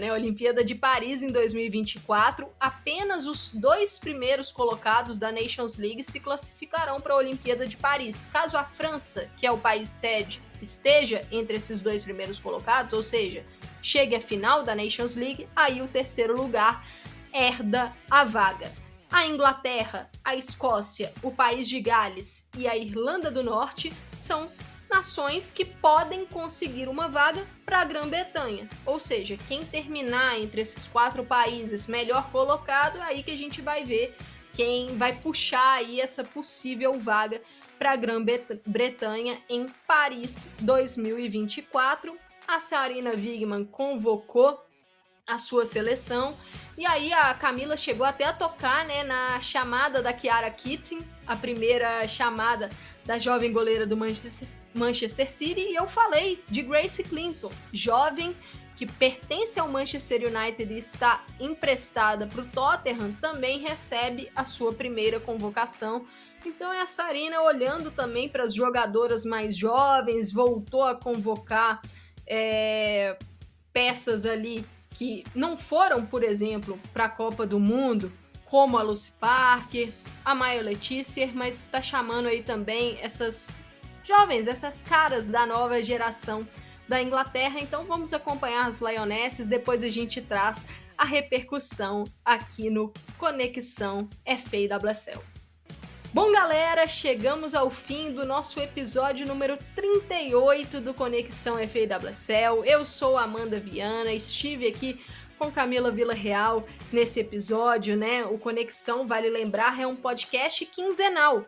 né? A Olimpíada de Paris em 2024. Apenas os 2 primeiros colocados da Nations League se classificarão para a Olimpíada de Paris. Caso a França, que é o país sede, esteja entre esses 2 primeiros colocados, ou seja, chegue à final da Nations League, aí o 3º lugar herda a vaga. A Inglaterra, a Escócia, o país de Gales e a Irlanda do Norte são nações que podem conseguir uma vaga para a Grã-Bretanha. Ou seja, quem terminar entre esses 4 países melhor colocado, é aí que a gente vai ver quem vai puxar aí essa possível vaga para a Grã-Bretanha em Paris 2024. A Sarina Wiegman convocou a sua seleção. E aí a Camila chegou até a tocar, né, na chamada da Chiara Keating, a primeira chamada da jovem goleira do Manchester City, e eu falei de Grace Clinton, jovem que pertence ao Manchester United e está emprestada para o Tottenham, também recebe a sua primeira convocação. Então é a Sarina olhando também para as jogadoras mais jovens, voltou a convocar peças ali que não foram, por exemplo, para a Copa do Mundo, como a Lucy Parker, a Maya Letícia, mas está chamando aí também essas jovens, essas caras da nova geração da Inglaterra. Então vamos acompanhar as Lionesses, depois a gente traz a repercussão aqui no Conexão FA/WSL. Bom, galera, chegamos ao fim do nosso episódio número 38 do Conexão FA/WSL. Eu sou a Amanda Viana, estive aqui com Camila Villarreal nesse episódio, né? O Conexão, vale lembrar, é um podcast quinzenal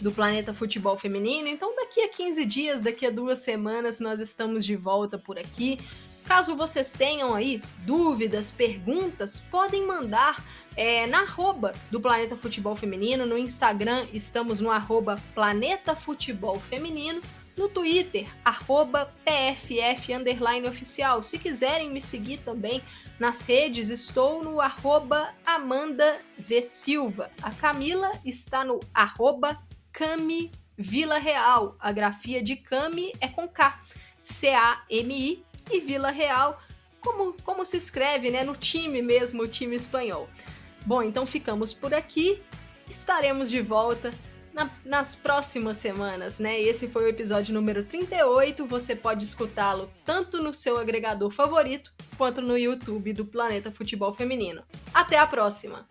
do Planeta Futebol Feminino. Então, daqui a 15 dias, daqui a 2 semanas, nós estamos de volta por aqui. Caso vocês tenham aí dúvidas, perguntas, podem mandar na arroba do Planeta Futebol Feminino. No Instagram, estamos no arroba Planeta Futebol Feminino. No Twitter, @PFF_oficial. Se quiserem me seguir também nas redes, estou no @Amanda V. Silva. A Camila está no @Cami Villarreal. A grafia de Cami é com K, C-A-M-I, e Vila Real, como se escreve, né, no time mesmo, o time espanhol. Bom, então ficamos por aqui, estaremos de volta nas próximas semanas, né? Esse foi o episódio número 38, você pode escutá-lo tanto no seu agregador favorito, quanto no YouTube do Planeta Futebol Feminino. Até a próxima!